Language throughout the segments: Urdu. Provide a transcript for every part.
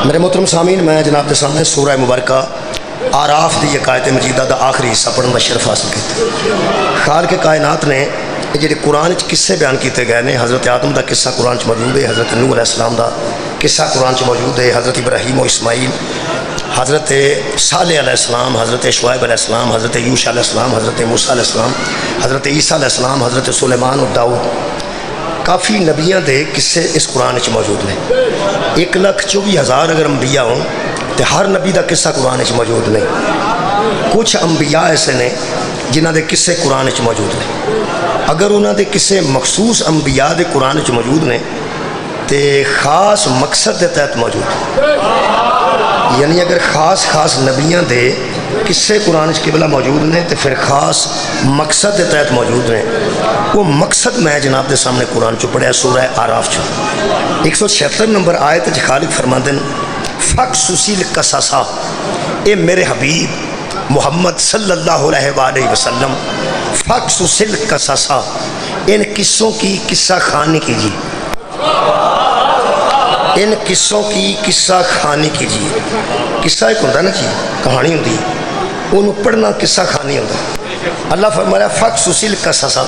میرے محترم سامعین، میں جناب کے سامنے سورہ مبارکہ آراف دی ایک آیت مجیدہ دا آخری حصہ پڑھن دا شرف حاصل کیا۔ خالق کائنات نے جڑے قرآن قصے بیان کیتے گئے نے، حضرت آدم دا قصہ قرآن موجود ہے، حضرت نوح علیہ السلام دا قصہ قرآن موجود ہے، حضرت ابراہیم و اسماعیل، حضرت صالح علیہ السلام، حضرت شعیب علیہ السلام، حضرت یوشع علیہ السلام، حضرت موسیٰ علیہ السلام، حضرت عیسیٰ علیہ السلام، حضرت سلیمان و داؤد، کافی نبیاں دے قصے اس قرآن موجود نے۔ 1,24,000 اگر انبیاء ہوں تو ہر نبی دا قصہ قرآن موجود نہیں۔ کچھ انبیاء ایسے نے جنہ دے قصے قرآن موجود نے۔ اگر انہوں دے قصے مخصوص انبیاء دے قرآن موجود نے تو خاص مقصد دے تحت موجود، یعنی اگر خاص نبیاں دے قصے قرآن قبلہ موجود نے تو پھر خاص مقصد دے تحت موجود نے۔ وہ مقصد میں جناب دے سامنے قرآن پڑھیا سورہ آراف 176 نمبر آیت خالق فرماندے ہیں فَقْصُصِ الْقَصَصَ، اے میرے حبیب محمد صلی اللہ علیہ وآلہ وسلم، فَقْصُصِ الْقَصَصَ، ان قصوں کی قصہ خوانی کیجیے، ان قصوں کی قصہ خوانی کیجیے۔ قصہ ایک ہوتا نا جی، کہانی ہوتی ہے، انہوں پڑھنا قصہ خوانی ہوتا ہے۔ اللہ فرمایا فَقْصُصِ الْقَصَصَ،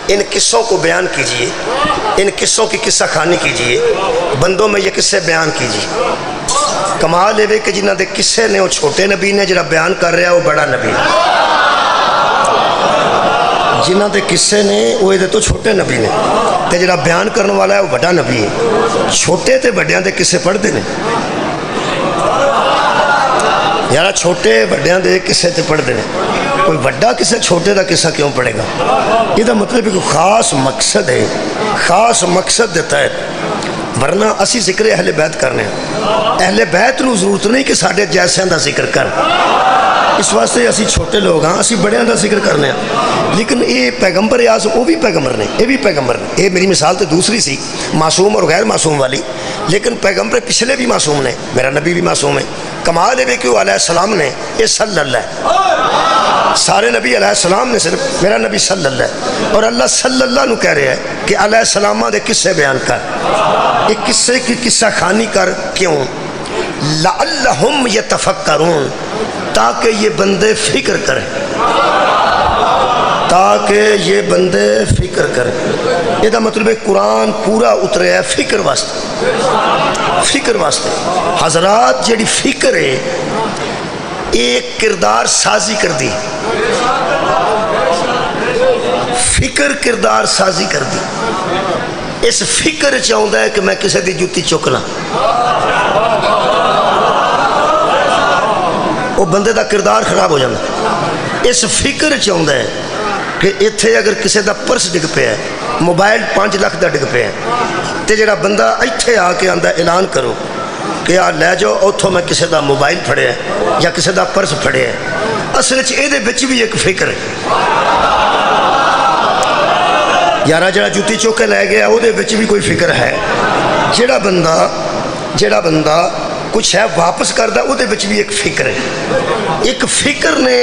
ان قصوں کو بیان کیجیے، ان قصوں کی قصہ خوانی کیجیے، بندوں میں یہ قصے بیان کیجیے۔ کمال ہے کہ جنہ دے قصے نے وہ چھوٹے نبی نے، جنہ بیان کر رہا ہے وہ بڑا نبی ہے۔ جنہ دے قصے نے وہ یہ تو چھوٹے نبی نے، تے جنہ بیان کرنے والا ہے وہ بڑا نبی ہے۔ چھوٹے تے بڑیاں دے قصے پڑھتے ہیں یارا، چھوٹے بڑیاں دے قصے تے پڑھتے ہیں، کوئی بڑا قصہ چھوٹے دا قصہ کیوں پڑھے گا؟ یہ دا مطلب ہے کہ خاص مقصد ہے، خاص مقصد دیتا ہے، ورنہ اسی ذکر اہل بیت کرنے ہیں۔ اہل بیت نو ضرورت نہیں کہ ساڑھے جیسیاں دا ذکر کر، اس واسطے اسی چھوٹے لوگ ہاں، اسی بڑیاں دا ذکر کرنے ہیں۔ لیکن یہ پیغمبر اعظم وہ بھی پیغمبر نے، یہ بھی پیغمبر نے۔ یہ میری مثال تو دوسری سی، معصوم اور غیر معصوم والی، لیکن پیغمبر پچھلے بھی معصوم نے، میرا نبی بھی معصوم ہے۔ کمال ہے کہ وہ علیہ السلام نے یہ صلی اللہ ہے، سارے نبی علیہ السلام نے، صرف میرا نبی صلی اللہ ہے، اور اللہ صلی اللہ نو کہہ رہے ہیں کہ علیہ السلام دے قصے بیان کر، ایک قصے کی قصہ خوانی کر۔ کیوں؟ لعلہم یتفکرون، تاکہ یہ بندے فکر کریں، تاکہ یہ بندے فکر کریں۔ یہ دا مطلب ہے قرآن پورا اترے ہے فکر واسطے، فکر واسطے۔ حضرات جیڑی فکر ہے ایک کردار سازی کر دی، فکر کردار سازی کر دی۔ اس فکر چاہتا ہے کہ میں کسی دی جوتی چک لاں، وہ بندے دا کردار خراب ہو جاتا۔ اس فکر چاہتا ہے کہ اتھے اگر کسی دا پرس ڈگ پیا ہے، موبائل 5 لاکھ دا ڈگ پیا ہے، تے جڑا بندہ اتھے آ کے آندا اعلان کرو کہ آ لے جاؤ اتھوں میں کسی دا موبائل پھڑیا ہے یا کسی دا پرس پھڑیا ہے، اصل یہ بچ بھی ایک فکر ہے۔ یارا جڑا جوتی چوک کے لے گیا وہ بھی کوئی فکر ہے۔ جڑا بندہ کچھ ہے واپس کردا وہ بھی ایک فکر ہے۔ ایک فکر نے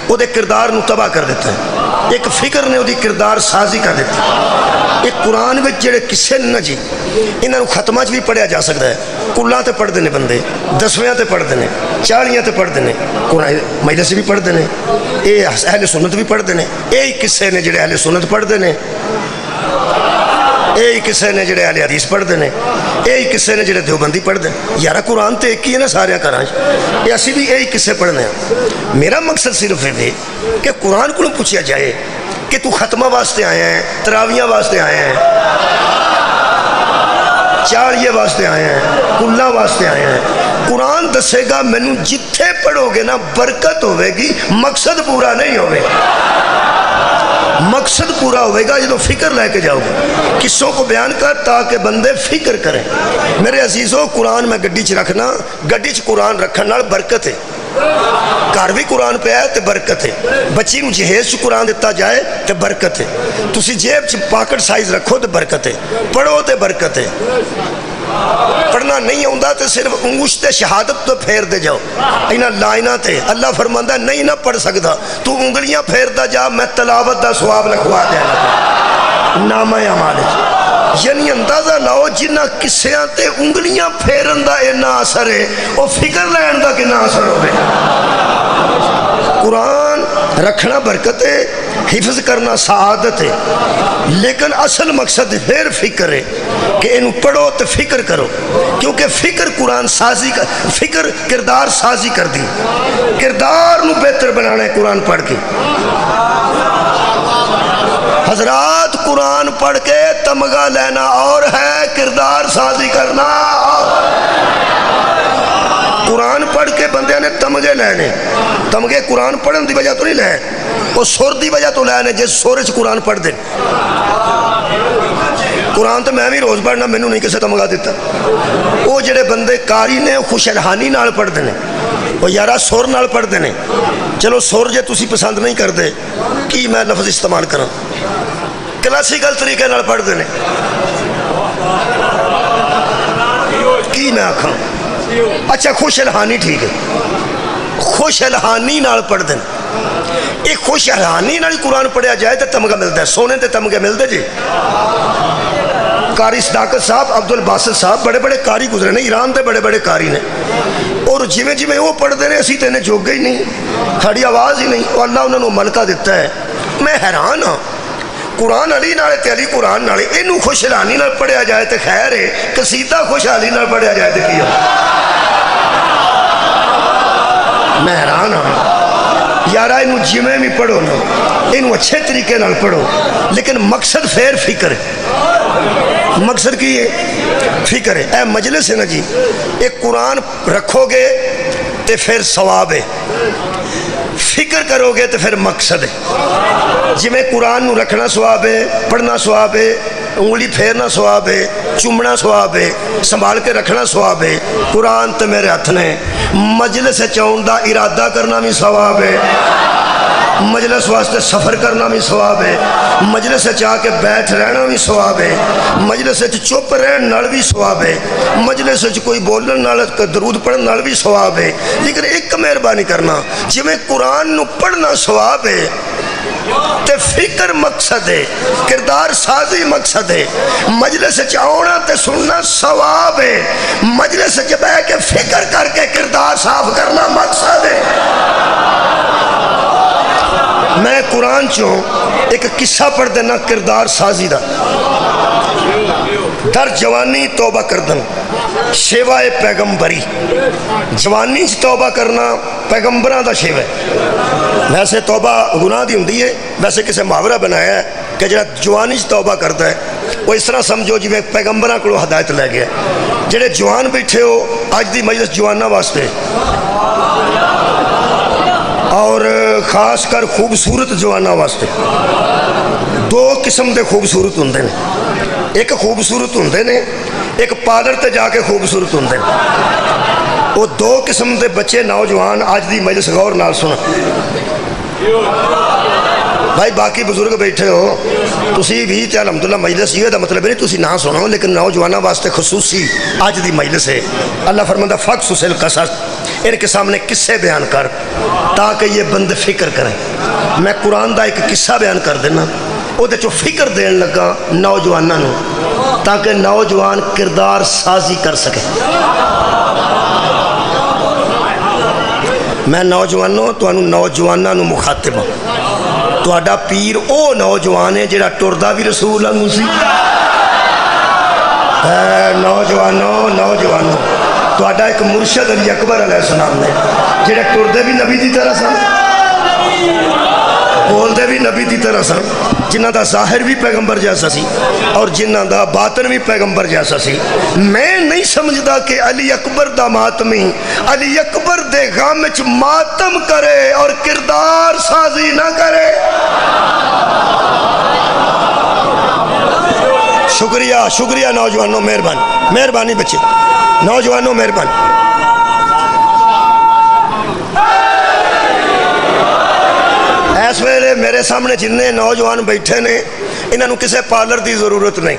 وہ کردار نو تباہ کر دیتا ہے، ایک فکر نے وہ کردار سازی کر دیتا ہے۔ ایک قرآن میں جڑے قصے نا جی، انہوں ختمہ بھی پڑھیا جا سکتا ہے، کلاں تے پڑھتے ہیں بندے، 10ویں تے پڑھتے ہیں، 40 تے پڑھتے ہیں، قرآن مجلس بھی پڑھتے ہیں، یہ اہل سنت بھی پڑھتے ہیں۔ یہی قصے نے جڑے اہل سنت پڑھتے ہیں، یہی قصے نے جڑے اہل حدیث پڑھتے ہیں، یہی قصے نے جڑے دیوبندی پڑھتے ہیں۔ یارا قرآن تو ایک ہی ہے نا سارے گھراں، یہ اسی بھی یہی قصے پڑھنے ہیں۔ میرا مقصد صرف یہ کہ قرآن کو پوچھا جائے کہ تو ختمہ واسطے آیا ہے، تراویاں واسطے آیا ہے، 40 واسطے آئے ہیں، کلاں واسطے آئے ہیں۔ قرآن دسے گا مینوں جتھے پڑھو گے نا برکت ہوئے گی، مقصد پورا نہیں ہوئے گا۔ مقصد پورا ہوئے گا جدو فکر لے کے جاؤ گے۔ قصوں کو بیان کر تاکہ بندے فکر کریں۔ میرے عزیزوں، قرآن میں گڈی چ رکھنا، گڈی چ قرآن رکھن نال برکت ہے۔ گھر بھی قرآن پہ آئے تو برکت ہے، بچی نو جہیز چ قرآن دیتا جائے تو برکت ہے، تسی جیب چ پاکٹ سائز رکھو تو برکت ہے، پڑھو تو برکت ہے۔ پڑھنا نہیں آتا تو صرف انگشت شہادت تو پھیر دے جاؤ انہاں لائنہ تے۔ اللہ فرماندا نہیں نہ پڑھ سکتا تو انگلیاں پھیر دا جا، میں تلاوت دا ثواب لکھوا دیا نامہ اعمال۔ یعنی اندازہ لاؤ جنہ قصیاں تے انگلیاں پھیرن دا اینا اثر ہے وہ فکر لین دا کنا اثر ہوئے۔ قرآن رکھنا برکت ہے، حفظ کرنا سعادت ہے، لیکن اصل مقصد پھر فکر ہے کہ انہوں پڑھو تو فکر کرو، کیونکہ فکر قرآن سازی کا فکر کردار سازی کر دی، کردار نو بہتر بنانا ہے قرآن پڑھ کے۔ حضرات قرآن پڑھ کے تمغہ لینا اور ہے، کردار سازی کرنا اور قرآن پڑھ کے بندے نے تمغے لینے، تمغے قرآن پڑھن دی وجہ تو نہیں لے، وہ سور دی وجہ تو لینے جس سورج قرآن پڑھ دے۔ قرآن تو میں بھی روز پڑھنا، میں نے نہیں کسے تمغہ دیتا۔ وہ جڑے بندے کاری نے خوش الہانی نال پڑھ دینے، وہ یارہ سور نال پڑھ دینے، چلو سور جے تسی پسند نہیں کر دے کی میں لفظ استعمال کروں، کلاسیکل طریقے نال پڑھ دینے کی میں آکھاں، اچھا خوش الہانی ٹھیک ہے، خوش الہانی نال پڑھ دینے۔ ایک خوش الہانی نال قرآن پڑھیا جائے تو تمغہ ملتا ہے، سونے تے تمغے ملتے جی۔ قاری صداقت صاحب، عبد الباسط صاحب بڑے بڑے قاری گزرے نے، ایران دے بڑے بڑے قاری نے، اور جویں جویں وہ پڑھ دے نے اسی تے جوگے ہی نہیں، ساڑی آواز ہی نہیں، اور اللہ انہوں نے ملکہ دیتا ہے۔ میں حیران ہاں، قرآن علی نالے تے علی قرآن نالے اینو خوش الہانی نال پڑھیا جائے تے خیر ہے، قصیدہ خوش حالی نال پڑھیا جائے تے کیا؟ میں حیران ہاں یارہ، انہوں جمعے بھی پڑھو نا، انہوں اچھے طریقے نال پڑھو، لیکن مقصد پھر فکر ہے۔ مقصد کی ہے فکر ہے۔ اے مجلس ہے نا جی، ایک قرآن رکھو گے تو پھر ثواب ہے، فکر کرو گے تو پھر مقصد ہے۔ جی میں قرآن نو رکھنا ثواب ہے، پڑھنا ثواب ہے، انگلی پھیرنا ثواب ہے، چومنا ثواب ہے، سنبھال کے رکھنا ثواب ہے۔ قرآن تو میرے ہاتھ نے، مجلس چاہن دا ارادہ کرنا بھی ثواب ہے، مجلس واسطے سفر کرنا بھی ثواب ہے، مجلس چاہ کے بیٹھ رہنا بھی ثواب ہے، مجلس چپ رہن نال بھی ثواب ہے، مجلس کوئی بولن نال درود پڑھن نال بھی ثواب ہے، لیکن ایک مہربانی کرنا، جی میں قرآن نو پڑھنا ثواب ہے تے فکر مقصد ہے، کردار سازی مقصد ہے، مجلس چاہنا تے سننا ثواب ہے، مجلس چ بیٹھ کے فکر کر کے کردار صاف کرنا مقصد ہے۔ میں قرآن چوں ایک قصہ پڑھ دینا کردار سازی دا۔ در جوانی توبہ کردن شیوائے پیغمبری، جوانی چ توبہ کرنا پیغمبران دا شیوہ ہے۔ ویسے توبہ گناہ دی ہوندی ہے، ویسے کسے محاورہ بنایا ہے کہ جڑا جوانی چ توبہ کرتا ہے وہ اس طرح سمجھو جی میں پیغمبران کو ہدایت لے گیا، جڑے جوان بیٹھے ہو آج دی مجلس جوانہ واسطے، اور خاص کر خوبصورت جوانہ واسطے دو قسم دے خوبصورت ہوندے نے، ایک خوبصورت ہوندے نے، ایک پارلر تے جا کے خوبصورت ہوندے نے۔ وہ دو قسم دے بچے نوجوان آج دی مجلس غور نال سنا۔ بھائی باقی بزرگ بیٹھے ہو تسی بھی تے الحمدللہ مجلس یہ دا مطلب نہیں تسی نہ سنو، لیکن نوجوانوں واسطے خصوصی آج دی مجلس ہے۔ اللہ فرماتا فقصص القصص، ان کے سامنے قصے بیان کر تاکہ یہ بند فکر کریں۔ میں قرآن دا ایک قصہ بیان کر دینا، وہ دے چو فکر دین لگا نوجوانوں نو تاکہ نوجوان کردار سازی کر سکے۔ میں نوجوانوں تو نوجوانوں نو مخاطب ہوں، تہاڈا پیر او نوجوان ہے جڑا ٹردا بھی رسول اللہ سی۔ نوجوانوں تہاڈا ایک مرشد علی اکبر علیہ السلام نے جڑے ٹردے بھی نبی دی طرح سن، بولدے بھی نبی دی طرح سن، جنہ دا ظاہر بھی پیغمبر جیسا سی اور جنہ دا باطن بھی پیغمبر جیسا سی۔ میں نہیں سمجھدا کہ علی اکبر دا ماتمی علی اکبر دے غم وچ ماتم کرے اور کردار سازی نہ کرے۔ شکریہ نوجوانوں، مہربانی بچے، نوجوانوں مہربانی۔ اس ویلے میرے سامنے جننے نوجوان بیٹھے نے انہوں کسے پارلر دی ضرورت نہیں.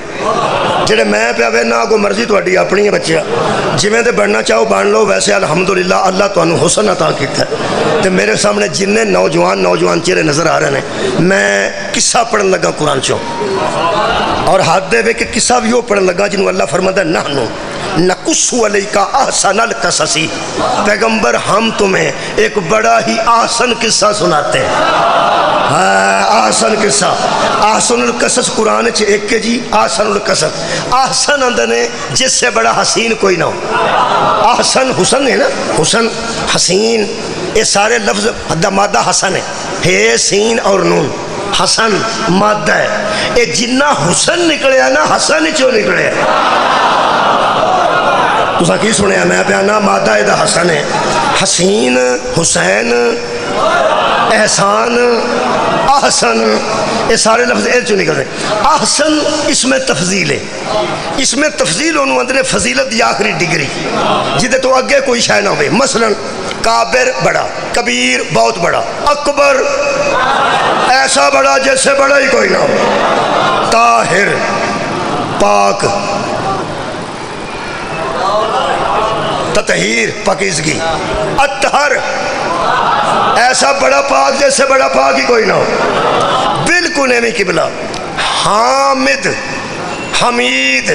جڑے میں پیا وینا کو مرضی تہاڈی اپنی ہے بچیا, جویں تے بننا چاہو بن لو. ویسے الحمدللہ اللہ تانوں حسن عطا کیتا ہے. تے میرے سامنے جننے نوجوان چہرے نظر آ رہے ہیں, میں قصہ پڑھن لگا قرآن چوں, اور ہاتھ دے کہ قصہ بھی وہ پڑھن لگا جنہوں اللہ فرماتا ہے نحنو نقص علیکا احسن القصص. پیغمبر ہم تمہیں ایک بڑا ہی آسن قصہ سناتے ہیں. آسن قصہ, آسن القصص قرآن چ ایک کے جی آسن القصص. آسن اندر نے جس سے بڑا حسین کوئی نہ ہو. آسن حسن ہے نا, حسن حسین یہ سارے لفظ مادہ حسن ہے, ہے سین اور نون. حسن مادہ ہے. یہ جنہ حسن نکلیا نا حسن ہی چوں نکلیا. تسا کی سنیا میں پیانا مادہ یہ حسن ہے. حسین, حسین, احسان, احسن یہ سارے لفظ اے چوں نکل رہے. احسن اس میں تفضیل ہے. اس میں تفضیل انہوں اندر فضیلت دی آخری ڈگری جدے تو اگے کوئی شے نہ ہوئے. مثلا کابر بڑا, کبیر بہت بڑا, اکبر ایسا بڑا جس سے بڑا ہی کوئی نہ ہو. طاہر پاک, تطہیر پاکیزگی. اطہر ایسا بڑا پاک جیسے بڑا پاک ہی کوئی نہ ہو. بالکل ایویں قبلہ. حامد, حمید,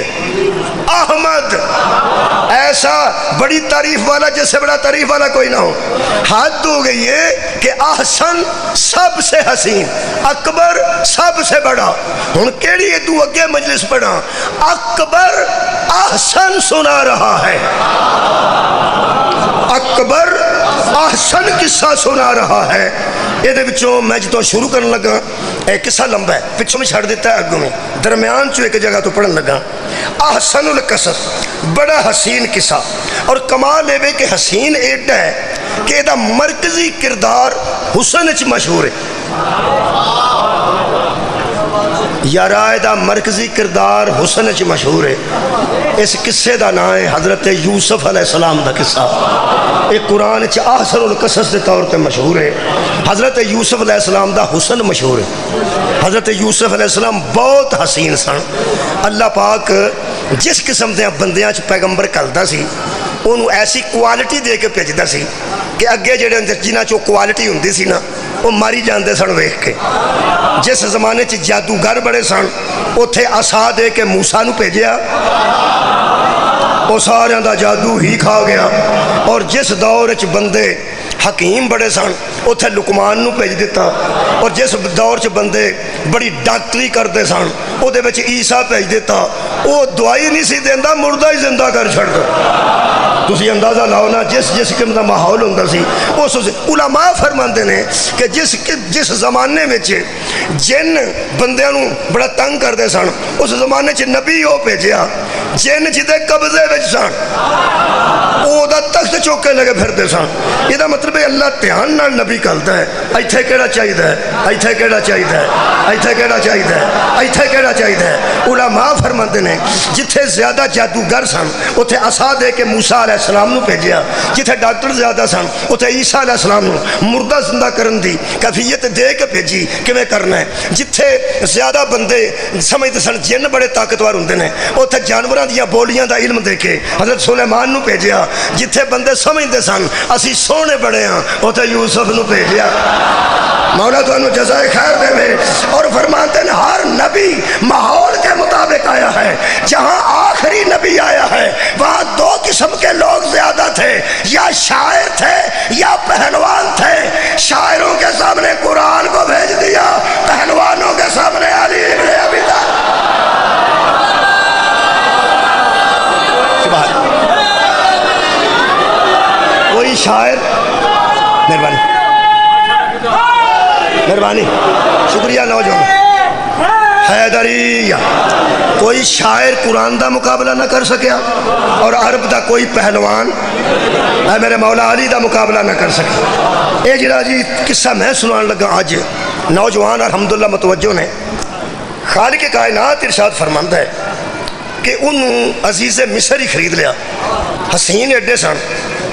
احمد ایسا بڑی تعریف والا جیسے بڑا تعریف والا کوئی نہ ہو. حد ہو گئی ہے کہ احسن سب سے حسین, اکبر سب سے بڑا. ہن کیڑی ہے تو اگے مجلس پڑھا, اکبر احسن سنا رہا ہے. اکبر احسن قصہ سنا رہا ہے. یہ بچوں میں جتوں شروع کرنے لگا ایک قصہ لمبا ہے, پچھوں میں چھڑ دیتا ہے اگوں میں, درمیان چو ایک جگہ تو پڑھن لگا. احسن القصص بڑا حسین قصہ, اور کمال ہے کہ حسین ایڈا ہے کہ یہ مرکزی کردار حسن چ مشہور ہے. یارائے دا مرکزی کردار حسن چ مشہور ہے. اس قصے دا نام ہے حضرت یوسف علیہ السلام دا قصہ. یہ قرآن چ احسن القصص دے طور تے مشہور ہے. حضرت یوسف علیہ السلام دا حسن مشہور ہے. حضرت یوسف علیہ السلام بہت حسین سن. اللہ پاک جس قسم دے بندیاں چ پیغمبر کلدا سی انہوں ایسی کوالٹی دے کے بھیجدا سی کہ اگے جڑے جنہاں چوں کوالٹی ہوندی سی نا وہ ماری جاندے سن ویکھ کے. جس زمانے چ جادوگر بڑے سن اوتھے عصا دے کے موسیٰ نو بھیجیا, وہ سارے دا جادو ہی کھا گیا. اور جس دور چ بندے حکیم بڑے سن اوتھے لقمان نو بھیج دیتا. اور جس دور چ بندے بڑی ڈاکٹری کرتے سن او دے وچ عیسیٰ بھیج دیتا. وہ دوائی نہیں سی دیندا, مردہ ہی زندہ کر چھڑدا. تسی اندازہ لاؤ نا جس قسم دا ماحول ہوندا سی. اس علماء فرماندے نے کہ جس زمانے میں جن بندیاں نو بڑا تنگ کردے سن اس زمانے چ نبی او بھیجیا جن جدے قبضے وچ سن او دا تخت چوک کے لگے پھردے سن. یہ دا مطلب ہے اللہ دھیان نال نبی کلدا ہے. ایتھے کیڑا چاہیدا ہے, ایتھے کیڑا چاہیدا ہے, ایتھے کیڑا چاہیدا ہے, ایتھے کیڑا چاہیدا ہے. علماء فرماندے نے جتھے زیادہ جادوگر سن اوتھے عصا دے کے موسیٰ علیہ السلام نو بھیجیا. جتھے ڈاکٹر زیادہ سن اوتھے عیسیٰ علیہ السلام نو مردہ زندہ کرن دی کیفیت دے کے بھیجی کیویں کرنا ہے. جتھے زیادہ بندے سمجھتے سن جن بڑے طاقتور ہوندے نے اوتھے جانوراں دیاں بولیاں دا علم دے کے حضرت سلیمان نو بھیجیا. جتھے بندے سمجھتے سن اسی سونے بڑے ہاں اوتھے یوسف نو بھیجیا. مولا تانوں جزائے خیر دے. اور فرماتے ہیں ہر نبی ماحول کے مطابق آیا ہے. جہاں آخری نبی آیا ہے وہاں دو قسم کے لوگ زیادہ تھے, یا شاعر تھے یا پہلوان تھے. شاعروں کے سامنے قرآن کو بھیج دیا, پہلوانوں کے سامنے علی ابن ابی طالب. کوئی شاعر, مہربانی مہربانی شکریہ نوجوان, حیدریہ کوئی شاعر قرآن دا مقابلہ نہ کر سکیا اور عرب دا کوئی پہلوان اے میرے مولا علی دا مقابلہ نہ کر سکیا. اے جڑا جی قصہ میں سنان لگا آج نوجوان الحمدللہ متوجہ نے. خالق کائنات ارشاد فرماندا ہے کہ انہوں عزیز مصر ہی خرید لیا. حسین ایڈے سن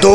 2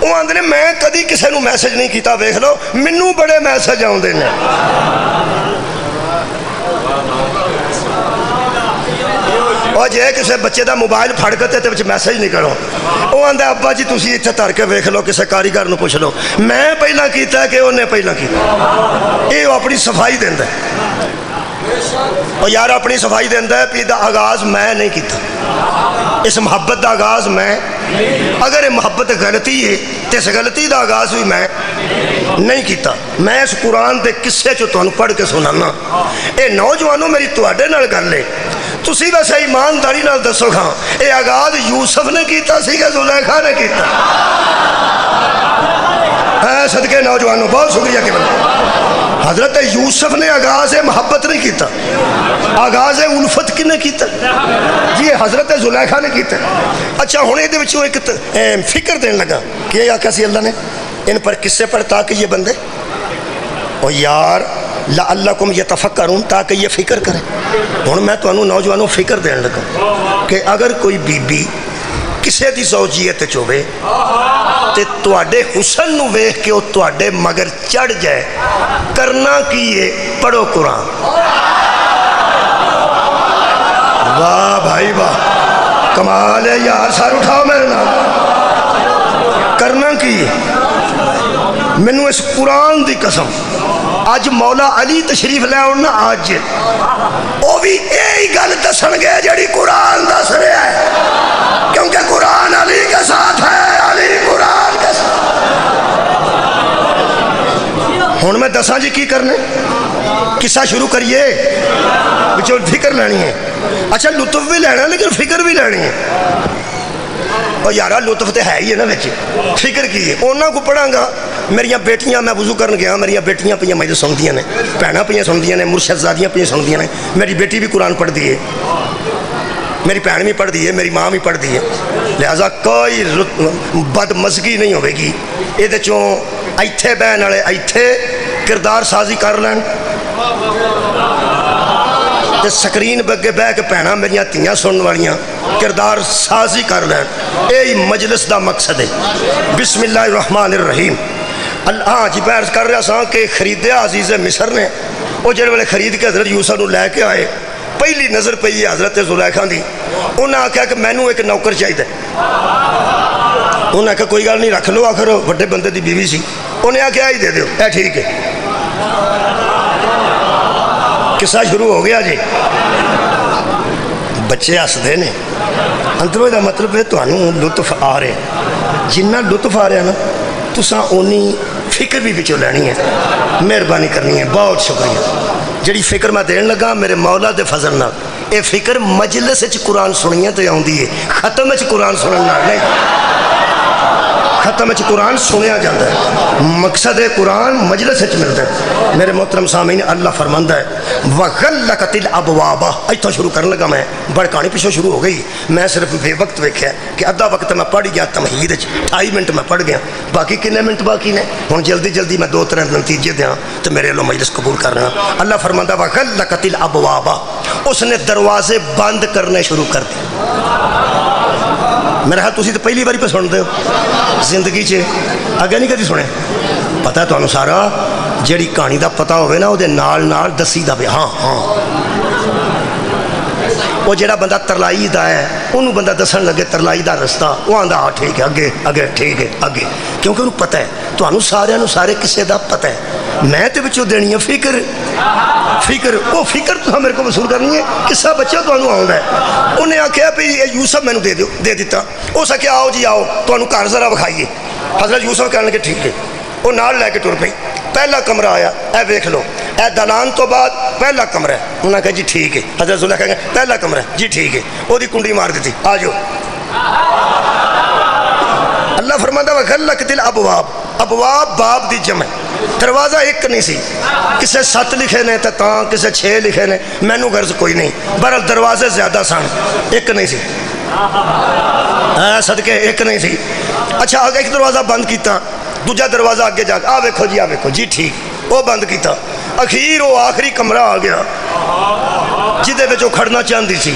وہ آدھے نے میں کدی کسی کو میسج نہیں کیتا، ویکھ لو مینوں بڑے میسج آتے ہیں۔ اور جے کسی بچے دا موبائل پھڑ کے تے وچ میسج نکلو، وہ آندا ابا جی تسی اتنے دھر کے ویکھ لو، کسی کاریگر نو پوچھ لو میں پہلا کیتا ہے کہ انہیں پہلا کیتا۔ یہ اپنی صفائی دیندا ہے، اور یار اپنی صفائی دیندا ہے، دا آغاز میں نہیں کیتا، اس محبت دا آغاز میں، اگر یہ محبت غلطی ہے تو اس غلطی دا آغاز بھی میں نہیں کیتا۔ میں اس قرآن دے قصے چو تمہیں پڑھ کے سنانا۔ اے نوجوانوں میری تواڈے نال گل ہے، تسی ویسے ایمانداری نال دسو کھاں اے آغاز یوسف نے کیتا سی کہ زلیخا نے کیتا؟ اے صدقے نوجوانوں بہت شکریہ کہ بندہ، حضرت یوسف نے آغاز محبت نہیں کیتا، آغاز الفت کنے کیتا؟ جی حضرت زلیخا نے کیتا۔ اچھا ہوں یہ ایک فکر دین لگا کہ یہ آقا سی اللہ نے ان پر قصے پڑھ تاکہ یہ بندے او یار لعلکم یتفکرون، تاکہ یہ فکر کریں۔ ہوں میں تمہیں نوجوانوں فکر دین لگا کہ اگر کوئی بی بی کسے دی زوجیت چوے تے تواڈے حسن نو ویکھ کے وہ تواڈے مگر چڑھ جائے، کرنا کی ہے؟ پڑھو قرآن۔ واہ بھائی واہ، کمال ہے یار، سر اٹھاؤ میرے نام۔ کرنا کی ہے؟ مینوں اس قرآن دی قسم، اج مولا علی تشریف لے آنا، اج وہ بھی یہی گل دسن گے جڑی قرآن دس رہا ہے، کیونکہ قرآن علی کے ساتھ ہے، علی قرآن کے ساتھ۔ ہوں میں دساں جی کی کرنے، قصہ شروع کریے، بچوں فکر لینی ہے۔ اچھا لطف بھی لینا لیکن فکر بھی لینی ہے۔ اور یارا لطف تو ہے ہی ہے نا بچے، فکر کی ہے؟ انہوں کو پڑھاں گا، میریاں بیٹیاں، میں وضو کرن گیا، میریاں بیٹیاں پہ مجھے سنتی نے، بھیناں پہ سنتی نے، مرشد زادیاں پہ سنتی نے، میری بیٹی بھی قرآن پڑھتی ہے، میری بھین بھی پڑھتی ہے، میری ماں بھی پڑھتی ہے، لہٰذا کوئی بد مزگی نہیں ہوئے گی۔ یہ چوں ایتھے بہن والے ایتھے کردار سازی کر لین، سکرین بگے بہ کے بھیناں میریاں تیاں سنن والیاں کردار سازی کر لین، یہی مجلس دا مقصد ہے۔ بسم اللہ الرحمن الرحیم۔ ہاں جی میں عرض کر رہا سا کہ خریدیا عزیز مصر نے، وہ جڑے والے خرید کے حضرت یوسف نو لے کے آئے، پہلی نظر پئی ہے حضرت زلیخا دی، انہاں آخیا کہ مینوں ایک نوکر چاہیے۔ انہوں نے آخیا کوئی گل نہیں رکھ لو، آخر وڈے بندے دی بیوی سی، انہیں آخیا ہی دے دیو، اے ٹھیک ہے۔ قصہ شروع ہو گیا جی، بچے ہسدے نے، اندروں دا مطلب ہے تمہیں لطف آ رہے، جنہ لطف آ رہا نا تساں اونی فکر بھی بچوں لینی ہے، مہربانی کرنی ہے۔ بہت شکریہ جڑی فکر میں دین لگا میرے مولا دے فضل نال، اے فکر مجلس وچ قرآن سنیاں تے آوندی ہے، ختم وچ قرآن سنن نال نہیں، ختم وچ قرآن سنیا جاتا ہے، مقصد قرآن مجلس وچ ملتا ہے۔ میرے محترم سامعین، اللہ فرماندا ہے وَغَلَّقَتِ الْأَبْوَابَ، ایتھوں شروع کرنے لگا میں، بڑھ کہانی پیچھوں شروع ہو گئی، میں صرف بے وقت ویکھیا کہ ادھا وقت میں پڑھ گیا تمہید وچ، 28 منٹ میں پڑھ گیا، باقی کنے منٹ باقی نے؟ ہن جلدی جلدی میں 2-3 نتیجے دیاں تو میرے لو مجلس قبول کر رہا۔ اللہ فرماندا وَغَلَّقَتِ الْأَبْوَابَ، اس نے دروازے بند کرنے شروع کر دیے۔ میرا خیال تسی تو پہلی باری پہ سنتے ہو زندگی چ، اگے نہیں کدی سنے؟ پتہ ہے تمہیں سارا، جیڑی کہانی دا پتہ ہوئے نا وہ نال نال دسی دا بھی، ہاں ہاں، وہ جڑا بندہ ترلائی دا ہے انہوں بندہ دسن لگے ترلائی دا رستہ، وہ آندا ہاں ٹھیک ہے اگے اگے ٹھیک ہے اگے، کیونکہ انہوں پتہ ہے، تمہیں سارے سارے کسے دا پتہ ہے، میں تو بچوں دینی ہے فکر، فکر وہ فکر تو میرے کو وصول کرنی ہے، قصہ بچہ تمہیں آؤں ہے۔ انہیں آخیا بھی یوسف مینوں دے دیو، دے دیتا، اس آخیا آؤ جی آؤ تمہیں گھر ذرا وکھائیے۔ حضرت یوسف کہنے لگے ٹھیک ہے، وہ نال لے کے ٹر پئی، پہلا کمرہ آیا، اے ویکھ لو، اے دلان تو بعد پہلا کمرہ ہے، انہوں نے کہا جی ٹھیک ہے۔ حضرت زلیخا کہا پہلا کمرہ ہے، جی ٹھیک ہے، وہ دی کنڈی مار دیتی، آ جاؤ۔ اللہ فرماتا وَغَلَّقَتِ الْأَبْوَابَ، ابواب باب دی جمع، دروازہ ایک نہیں سی، کسے 7 لکھے نے تاں کسے 6 لکھے نے، مینوں غرض کوئی نہیں، بہرحال دروازے زیادہ سن، ایک نہیں سی، صدقے ایک نہیں سی۔ اچھا آگے ایک دروازہ بند کیتا، دوجا دروازہ آگے جا کے آ ویکھو جی، آ ویکھو جی ٹھیک، وہ بند کیتا، اخیر وہ آخری کمرہ آ گیا جدے وچ وہ کھڑنا چاہتی سی،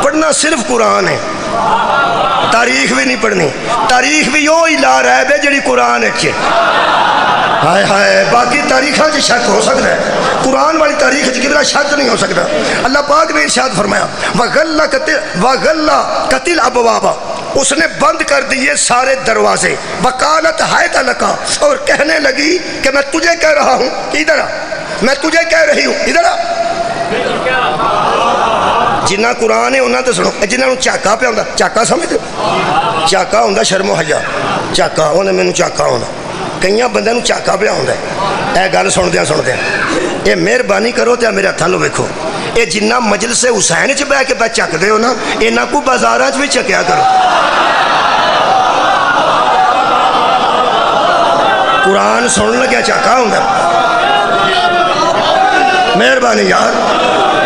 پڑھنا صرف قرآن ہے، تاریخ بھی نہیں پڑھنی، تاریخ بھی وہی لا رہا ہے جڑی قرآن ہے۔ ہائے ہائے، باقی تاریخاں سے شک ہو سکتا ہے، قرآن والی تاریخ سے کبھی شک نہیں ہو سکتا۔ اللہ پاک نے ارشاد فرمایا وَغَلَّ قَتِلْ أَبْوَابَ، اس نے بند کر دیے سارے دروازے، وَقَالَتْ حَيْتَ لَكَ، اور کہنے لگی کہ میں تجھے کہہ رہا ہوں، ادھر آ، میں تجھے کہہ رہی ہوں، ادھر آ۔ جنہ قرآن ہے انہوں نے سنو، جنہوں چاکا پہ ہوتا، چاکا سمجھتے ہو؟ چاکا ہوتا شرم و حیا، چاکا انہیں مینوں چاکا ہونا، کئی بندے نوں چاکا پہ آتا ہے۔ اے گل سندیا یہ مہربانی کرو تو میرے ہاتھوں لو ویکھو، یہ جنہ مجلس حسین چ بہ کے پہ چکتے ہو نا، یہاں کو بازار بھی چکیا کرو۔ قرآن سن لگیا چاکا ہوتا، مہربانی یار،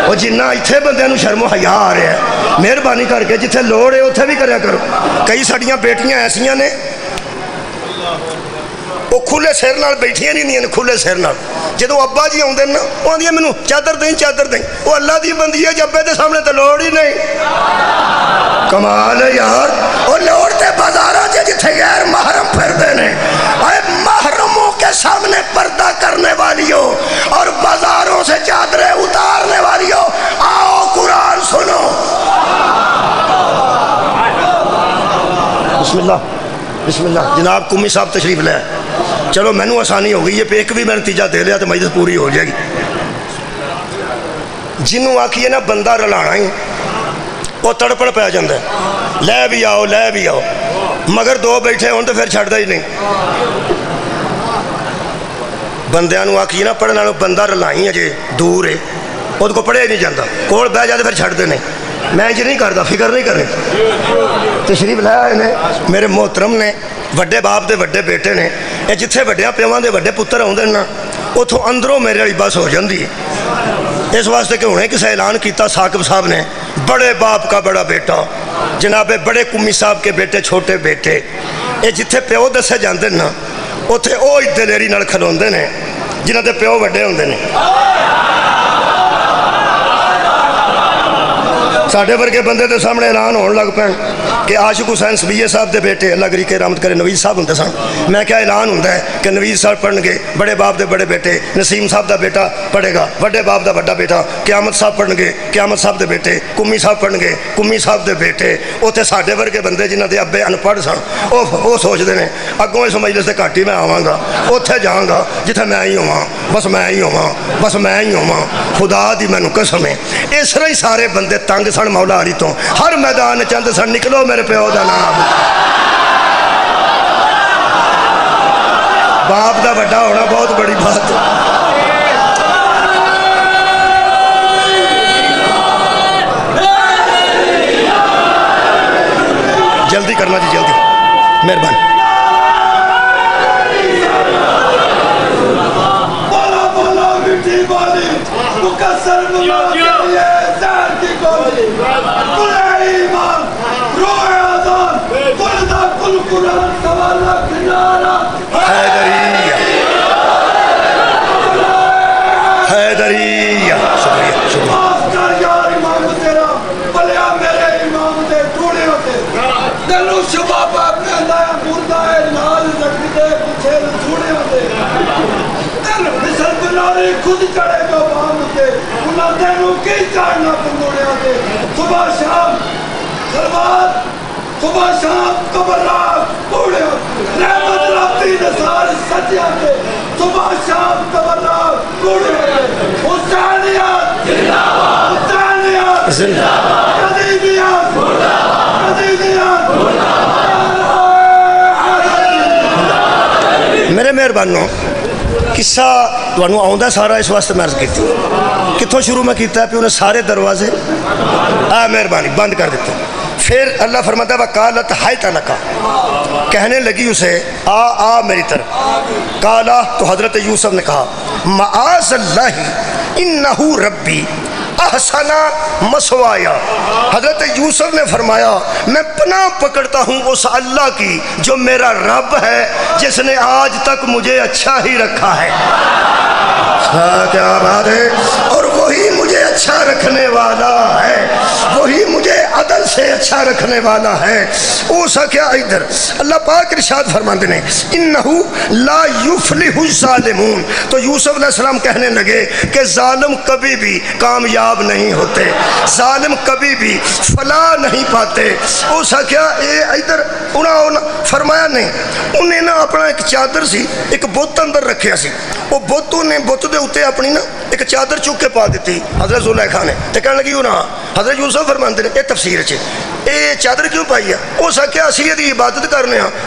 وہ جنہ اتنے بندے نوں شرم و حیا آ رہا ہے، مہربانی کر کے جتھے لوڑ ہے اتنے بھی کریا کرو۔ کئی ساڈیاں بیٹیاں ایسیاں نے وہ کھلے سر نال بیٹھیاں نہیں ہیں، کھلے سر نال جدو ابا جی آتے ہیں نا وہ آدھی مینوں چادر دیں چادر دیں، وہ اللہ دی بندی ہے، ابے کے سامنے تو لوڑ ہی نہیں۔ کمال ہے یار، وہ لوڑتے بازاراں چ جتھے غیر محرم پھردے نے، اے محرموں کے سامنے پردہ کرنے والیوں اور بازاروں سے چادریں اتارنے والیوں، آؤ قرآن سنو۔ بسم اللہ بسم اللہ۔ جناب قمی صاحب تشریف لے، چلو مینوں آسانی ہو گئی ہے، ایک بھی میں نتیجہ دے لیا تو مجلس پوری ہو جائے گی۔ جنوں آکھیے نا بندہ رلانا ہی وہ تڑپڑ پہ جاتا ہے، لے بھی آؤ لے بھی آؤ، مگر دو بیٹھے ہون تو پھر چھڑتا ہی نہیں۔ بندیاں نوں آکھیے نا پڑھنے والوں بندہ رلائی ہے جی دور ہے، وہ کو پڑھے نہیں جاتا، کول بہ جاتے پھر چھڑتے نہیں۔ میں انج نہیں کرتا، فکر نہیں کرنی۔ تشریف لے آئے نے میرے محترم نے، وڈے باپ دے وڈے بیٹے نے، یہ جتھے وڈیاں پیواں دے وڈے پتر آتے ہیں نا اتوں اندروں میرے والی بس ہو جاتی ہے۔ اس واسطے کہ انہیں کسے اعلان کیتا ثاقب صاحب نے، بڑے باپ کا بڑا بیٹا، جناب بڑے قمی صاحب کے بیٹے چھوٹے بیٹے، یہ جتھے پیو دسے جاندے نا اتنے وہ دلیری نال کھلوندے نے جنہ دے پیو وڈے ہوندے نے۔ ساڈے ورگے بندے دے سامنے اعلان ہون لگ پے کہ عاشق حسین سبیہ صاحب دے بیٹے اللہ گری کے رحمت کرے نوید صاحب ہوندے سن۔ میں کیا اعلان ہوندا ہے کہ نوید صاحب پڑھن گے، بڑے باپ دے بڑے بیٹے نسیم صاحب دا بیٹا پڑھے گا، بڑے باپ دا بڑا بیٹا قیامت صاحب پڑھن گے، قیامت صاحب دے بیٹے قمی صاحب پڑھن گے، قمی صاحب دے بیٹے۔ اوتھے ساڈے ورگے بندے جنہاں دے ابے ان پڑھ سن وہ سوچدے نے اگوں اس مجلس تے گھٹ ہی میں آواں گا، اوتھے جاواں گا جتھے میں ہی ہوواں، بس میں ہی ہوواں، بس میں ہی ہوواں۔ خدا دی مینوں قسم ہے اس طرح ہی سارے بندے تنگ سن مولا علی تو، ہر میدان چند سن نکلو میرے پیو دا نام۔ باپ دا بڑا ہونا بہت بڑی بات ہے۔ جلدی کرنا جی جلدی، مہربانی۔ حیدریہ خود چڑھے جو بام ہوتے انہاں دینوں کی چاڑنا پندوڑے ہوتے صبح شام سلوات صبح شام تبرات پوڑے ہوتے رحمت رابطی نصار سچے آتے صبح شام تبرات پوڑے ہوتے حسینیات حسینیات قدیمیات قدیمیات۔ میرے مہربانوں قصہ تمہیں آؤں سارا اس واسطے میں عرض کی کتوں شروع میں کیتا ہے پہ انہیں سارے دروازے مہربانی بند کر دیتے۔ پھر اللہ فرماتا ہے وقالت حیت لکا، کہنے لگی اسے آ میری طرف۔ کالا تو حضرت یوسف نے کہا معاذ اللہ انہو ربی احسنا مسوایا۔ حضرت یوسف نے فرمایا میں پناہ پکڑتا ہوں اس اللہ کی جو میرا رب ہے، جس نے آج تک مجھے اچھا ہی رکھا ہے۔ کیا بات ہے۔ اور وہی مجھے اچھا رکھنے والا ہے، وہی مجھے عدل سے اچھا رکھنے والا ہے۔ اوسا کیا ادھر اللہ پاک ارشاد فرماتے ہیں انہو لا یفلح الظالمون، تو یوسف علیہ السلام کہنے لگے کہ ظالم کبھی بھی کامیاب نہیں ہوتے، ظالم کبھی بھی فلاح نہیں پاتے۔ اوسا کیا ادھر انہوں فرمایا نہیں، انہیں نا اپنا ایک چادر سی ایک بت اندر رکھیا سی، وہ بت نے بت دے اتنے اپنی نا ایک چادر چک کے پا دیتی حضرت زلیخا نے، تے کہنے لگی انہاں حضرت یوسف فرماندے نے یہ تفسیر چ یہ چادر کیوں پائی ہے؟ ہو سکیا اسی یہ عبادت کرنے ہاں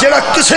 جڑا کسے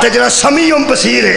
تے جڑا سمیع و بصیر ہے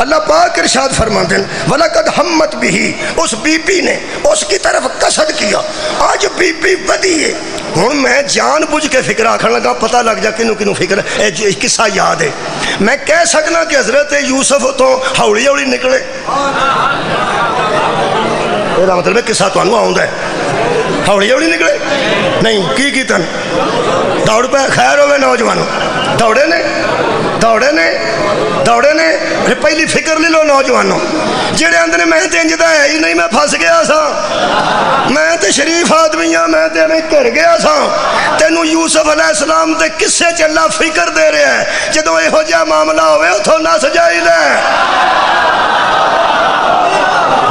اللہ پاک ارشاد فرماتے ہیں وَلَقَدْ ہَمَّتْ بِهِ، اس بی بی نے اس کی طرف قصد کیا، آج بی بی بدی ہے۔ ہوں میں جان بوجھ کے فکر آکھن لگا پتہ لگ جا کنوں کنوں فکر ہے، قصہ یاد ہے۔ میں کہہ سکنا کہ حضرت یوسف تو ہولی ہولی نکلے، یہ مطلب ہے قصہ تمہیں آؤندا ہے، ہولی ہولی نکلے نہیں کی تن دوڑ پہ خیر ہوئے نوجوانوں، دوڑے نے دوڑے نے دوڑے نے پہلی فکر لے لو نوجوانوں جڑے اندر میں تے انجدا ہے ہی نہیں، میں پھس گیا سا، میں تے شریف آدمی ہاں، میں تے میں گھر گیا سا۔ تینوں یوسف علیہ السلام تے کسے چلا فکر دے رہے ہیں جدوں یہو جہا معاملہ ہوئے اتھوں نس جائی دے۔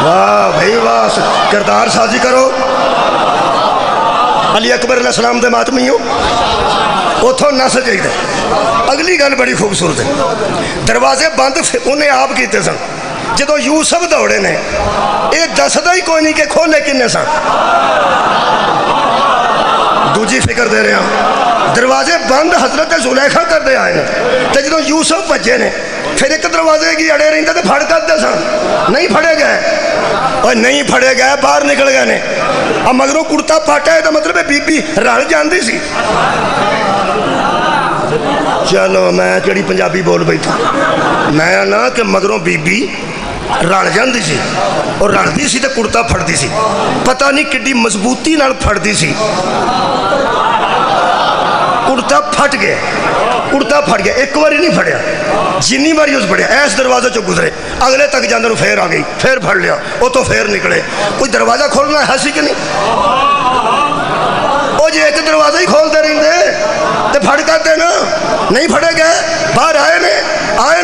واہ بھائی واہ، کردار سازی کرو۔ علی اکبر علیہ السلام دے ماتمیوں اتھوں نس جائی دے۔ اگلی گل بڑی خوبصورت ہے، دروازے بند انہیں آپ کیتے سن، جدو یوسف دوڑے نے یہ دسدا ہی کوئی نہیں کہ کھولے کنے سن۔ دوجی فکر دے رہے ہیں دروازے بند حضرت زلیخا کر دے آئے ہیں، تے جدو یوسف بچے نے پھر ایک دروازے کی اڑے رہتے تو پھڑ کرتے سن، نہیں پھڑے گئے اور نہیں پھڑے گئے باہر نکل گئے نے۔ اب مگروں کرتا پھاٹا ہے تو مطلب بی بی رل جاندی سی۔ چلو میں کیڑی پنجابی بول بیٹھا، میں نا کہ مگروں بی بی رل جاندی سی اور رلدی سی تو کرتا پھڑتی سی، پتہ نہیں کڈی مضبوطی نال پھڑتی سی، کرتا پھٹ گیا، کرتا پھٹ گیا، ایک بار ہی نہیں پھڑیا، جنی باری اس پھڑیا ایس دروازے چو گزرے اگلے تک جاندے نو پھر آ گئی، پھر پھڑ لیا، وہ تو پھر نکلے۔ کوئی دروازہ کھولنا ہے سی کہ نہیں؟ وہ جی ایک دروازہ ہی کھولتے رہتے تو پھڑ کرتے نا، نہیں پھڑے گئے باہر آئے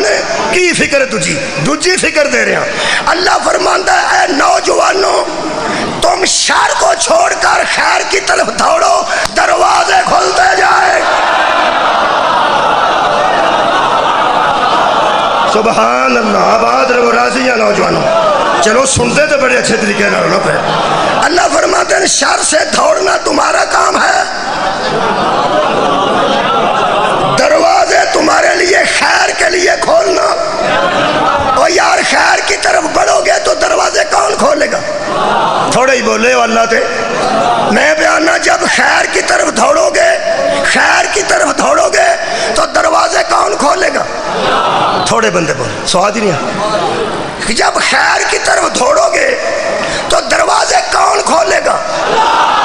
نے کی فکر ہے تجھی؟ دوجی فکر دے رہے ہیں اللہ فرماندا ہے اے نوجوانوں تم شر کو چھوڑ کر خیر کی طرف دوڑو، دروازے کھلتے جائے۔ سبحان اللہ، آباد رہو، راضی ہیں نوجوانوں، چلو سنتے تو بڑے اچھے طریقے نہ ہونا پہ۔ اللہ فرماتے ہیں شر سے دوڑنا تمہارا کام ہے، دروازے تمہارے لیے خیر کے لیے کھولنا۔ اور یار خیر کی طرف بڑھو گے تو دروازے کون کھولے گا؟ تھوڑے ہی بولے ہو اللہ تے، میں بیانا جب خیر کی طرف دوڑو گے، خیر کی طرف دوڑو گے تو دروازے کون کھولے گا؟ تھوڑے بندے بولے، سواد ہی نہیں ہے کہ جب خیر کی طرف دوڑو گے تو دروازے کون کھولے گا؟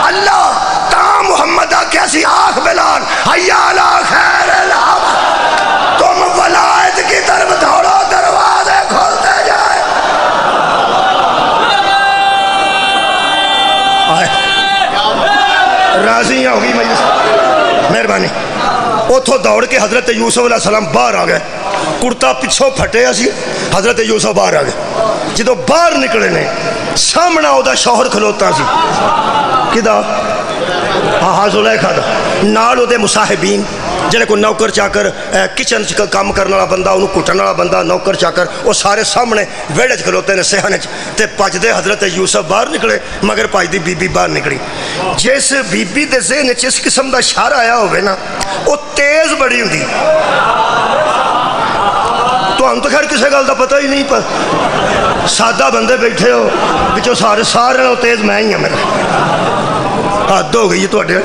اللہ۔ تا محمد آکھیا سی آخ بلال حیا علی خیر العمل، تم ولایت کی طرف دوڑو دروازے کھولتے جائے۔ راضی ہو گئی مجلس، مہربانی۔ اتھوں دوڑ کے حضرت یوسف علیہ السلام باہر آ گئے، کرتا پچھوں پھٹیا سی، حضرت یوسف باہر آ گئے۔ جدو باہر نکلے نے سامنا او دا شوہر کھلوتا سی، کدا؟ ہاں زلیخا دا، نال او دے مصاحبین جنہیں کوئی نوکر چاکر کچن کام کرنے والا بندہ، انہوں کٹن والا بندہ، نوکر چاکر، وہ سارے سامنے ویڑے کھلوتے نے صحن تے پج دے حضرت یوسف باہر نکلے، مگر پج دی بی بی باہر نکلی۔ جس بی بی دے ذہن جس قسم دا شر آیا ہوئے نا وہ تیز بڑی ہوندی، تو ہم تو خیر کسے گل دا پتہ ہی نہیں، پر سادہ بندے بیٹھے ہو بچوں سارے تیز میں ہی ہوں، میرا حد ہو گئی ہے۔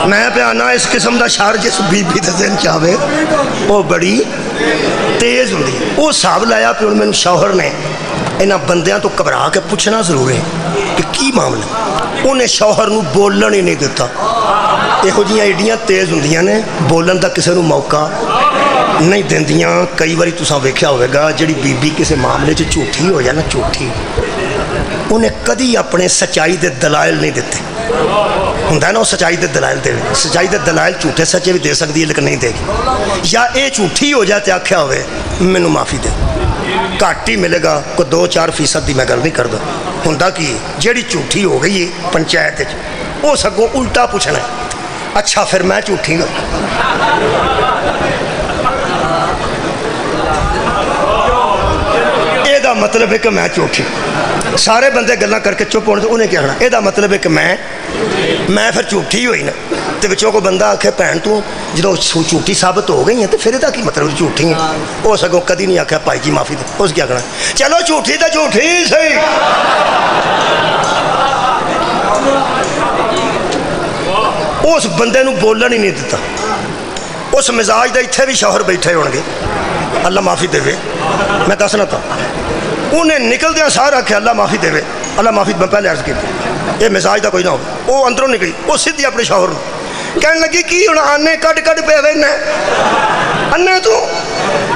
میں پیانا اس قسم دا شر جس بی بی دے ذہن چاہے وہ بڑی تیز ہوندی، وہ حساب لایا پہ میں شوہر نے انہاں بندیاں تو گھبرا کے پوچھنا ضرور ہے کہ کی معاملہ. انہیں شوہر نو بولن ہی نہیں دیتا. یہو جیاں ایڈیاں تیز ہوندیاں نے بولن دا کسے نو موقع نہیں دیندیاں. کئی باری تساں ویکھیا ہوئے گا جڑی بی بی کسے معاملے چ جھوٹھی ہو جائے نا, جھوٹھی, انہیں کدی اپنے سچائی دے دلائل نہیں دیتے. ہوں نا وہ سچائی دے دلائل دے, سچائی دے دلائل جھوٹے سچے بھی دے سکتی ہے لیکن نہیں دے گی. یا اے جھوٹھی ہو جائے تو آکھیا ہوئے مینوں معافی دے, گھٹ ہی ملے گا, کوئی 2-4% دی میں گل نہیں کردا. ہوندا کی جیڑی جھوٹھی ہو گئی ہے پنچایت وہ سگوں الٹا پوچھنا ہے, اچھا پھر میں جھوٹھی ہوں. یہ مطلب ہے کہ میں جھوٹھی. سارے بندے گلاں کر کے چپ ہونے تو انہیں کیا ہونا, یہ مطلب ہے کہ میں پھر جھوٹھی ہوئی نا. تو بچوں کو بندہ آکھے بھن تو جدوں جھوٹھی ثابت ہو گئی ہیں تو پھر یہ کی مطلب جھوٹھی ہیں. وہ سگوں کدی نہیں آکھیا بھائی جی معافی دے. اس کیا کرنا, چلو جھوٹھی تو جھوٹھی صحیح. اس بندے نو بولن ہی نہیں دیتا. اس مزاج دے اتنے بھی شوہر بیٹھے ہون گے, اللہ معافی دے. میں دسنا تھا انہیں نکلدیا سارا آخیا اللہ معافی دے, اللہ معافی. میں پہلے عرض کی یہ مزاج دا کوئی نہ ہو. وہ اندروں نکلی, وہ سیدھی اپنے شوہر کہنے لگی کی ہوں آنے کٹ کٹ پہ وہنا انے تو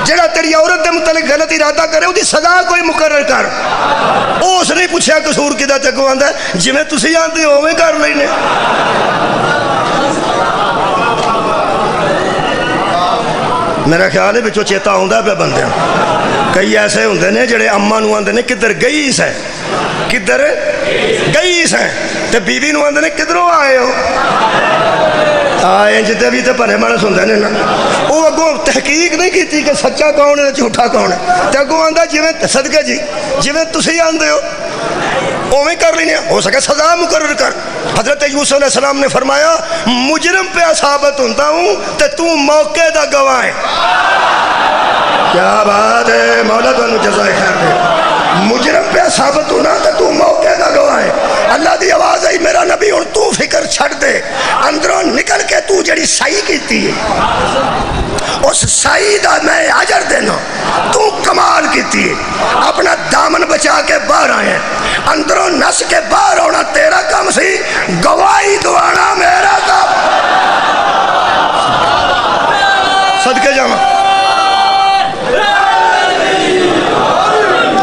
جڑا تیری عورت دے متعلق غلط ارادہ کرے وہ سزا کوئی مقرر کر. اس نے پوچھا قصور کدا چگو آندا جی تسی آتے اوویں کر لینے. میرا خیال ہے بچوں چیتا آتا پیا بندیاں. کئی ایسے ہوندے نے جڑے اما نو آندے نے کدھر گئی سیں, کدھر گئی سیں, تے بیوی نو آندے نے کدھروں آئے ہو. آئے جتے بھی تے پرے مانس ہوندے نے نا. وہ اگوں تحقیق نہیں کیتی کہ سچا کون ہے جھوٹا کون ہے, تے اگوں آندا جویں صدقے جی جویں تسی آندے ہو اوویں کر لینے, ہو سکے سزا مقرر کر. حضرت یوسف علیہ السلام نے فرمایا مجرم پہ ثابت ہوتا ہوں تے تو موقع دا گواہ ہے. کیا بات ہے, مولا تانوں جزائے خیر دے. مجرم پہ ثابت ہونا تے تو موقع دا گواہ ہے. اللہ دی آواز آئی میرا نبی ہن تو فکر چھڑ دے, اندروں نکل کے تو جڑی صحیح کیتی ہے اس صحیح دا میں اجر دینا. تو کمال کیتی ہے, اپنا دامن بچا کے باہر آئے ہیں, اندروں نس کے باہر ہونا تیرا کام سی, گواہی دوانا میرا کام. صدقے جاواں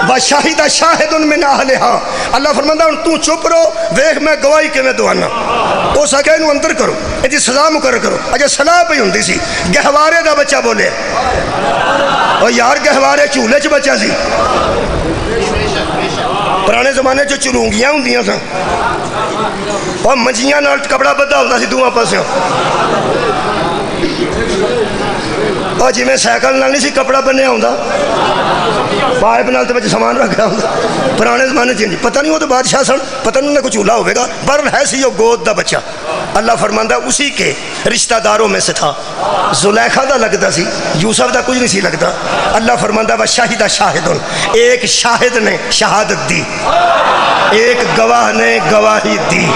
وشاہد شاہد من اہلہا. اللہ فرماندا ہن تو چپ رہو, ویکھ میں گواہی کیویں دوانا. اس آکھیا اینوں اندر کرو, یہ سزا مقرر کرو. اجے صلاح پئی ہوندی سی, گہوارے دا بچہ بولے. او یار گہوارے چولہے چ بچہ سی. پرانے زمانے چ چلونگیاں ہوندیاں سن, اور منجیاں نال کپڑا بدھا ہوندا سی دوواں پاسیوں. اور جی میں سائیکل نال نہیں سی کپڑا بنیا ہوندا, پائپ نال تے وچ سامان رکھا ہوندا. پرانے زمانے چ پتہ نہیں وہ تو بادشاہ سن, پتہ نہیں انہیں کوئی چولہا ہوئے گا, پر ہے سی وہ گود دا بچہ. اللہ فرماندا اسی کے رشتہ داروں میں سے تھا. زلیخا دا لگتا سی, یوسف دا کچھ نہیں سی لگتا. اللہ فرماندا و شاہدہ شاہدن, ایک شاہد نے شہادت دی, ایک گواہ نے گواہی دی.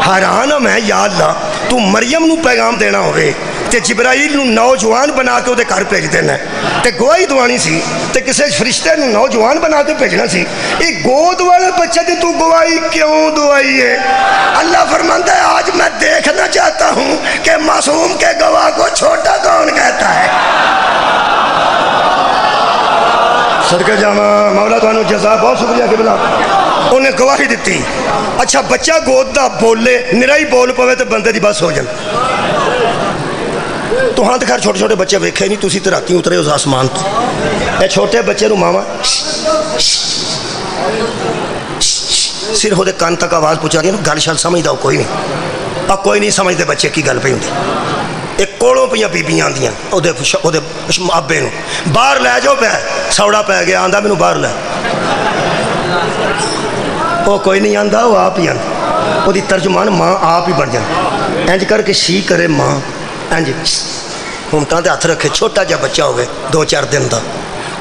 حیران میں یا اللہ تو مریم نو پیغام دینا ہوئے تے جبرائیل نو نوجوان بنا کے وہ گھر بھیج دینا ہے, تے گواہی دوانی سی تے کسے فرشتے نو نوجوان بنا کے بھیجنا سی. یہ گود والے بچے دی تو گواہی کیوں دوائی ہے؟ اللہ فرماندا ہے آج میں دیکھنا چاہتا ہوں کہ معصوم کے گواہ کو چھوٹا کون کہتا ہے. صدقے جاواں, مولا تانوں جزا بہت شکریہ کہ بلا انہیں گواہی دیتی. اچھا بچہ گود دا بولے, نرائی بول پوے تو بندے دی بس ہو جائے. تو ہاں تو خیر چھوٹے چھوٹے بچے ویکھے نہیں, تسی تو راتی اترے اس آسمان تو. اے چھوٹے بچے نو ماما صرف وہ کان تک آواز پہنچا رہی ہے, گل شل سمجھدا کوئی نہیں. اب کوئی نہیں سمجھتے بچے کی گل پہ ہوندی. ایک کوڑوں پہ بیبیاں آندیاں وہ آبے نو باہر لے جاؤ, پہ سوڑا پی گیا, آندا مینوں باہر لے. وہ کوئی نہیں آندا, وہ آپ ہی آندا. وہ ترجمان ماں آپ ہی بن جائے. انج کر کے سی کرے ماں, انج ہونٹاں تے ہاتھ رکھے, چھوٹا جا بچہ ہوئے 2-4 دن دا.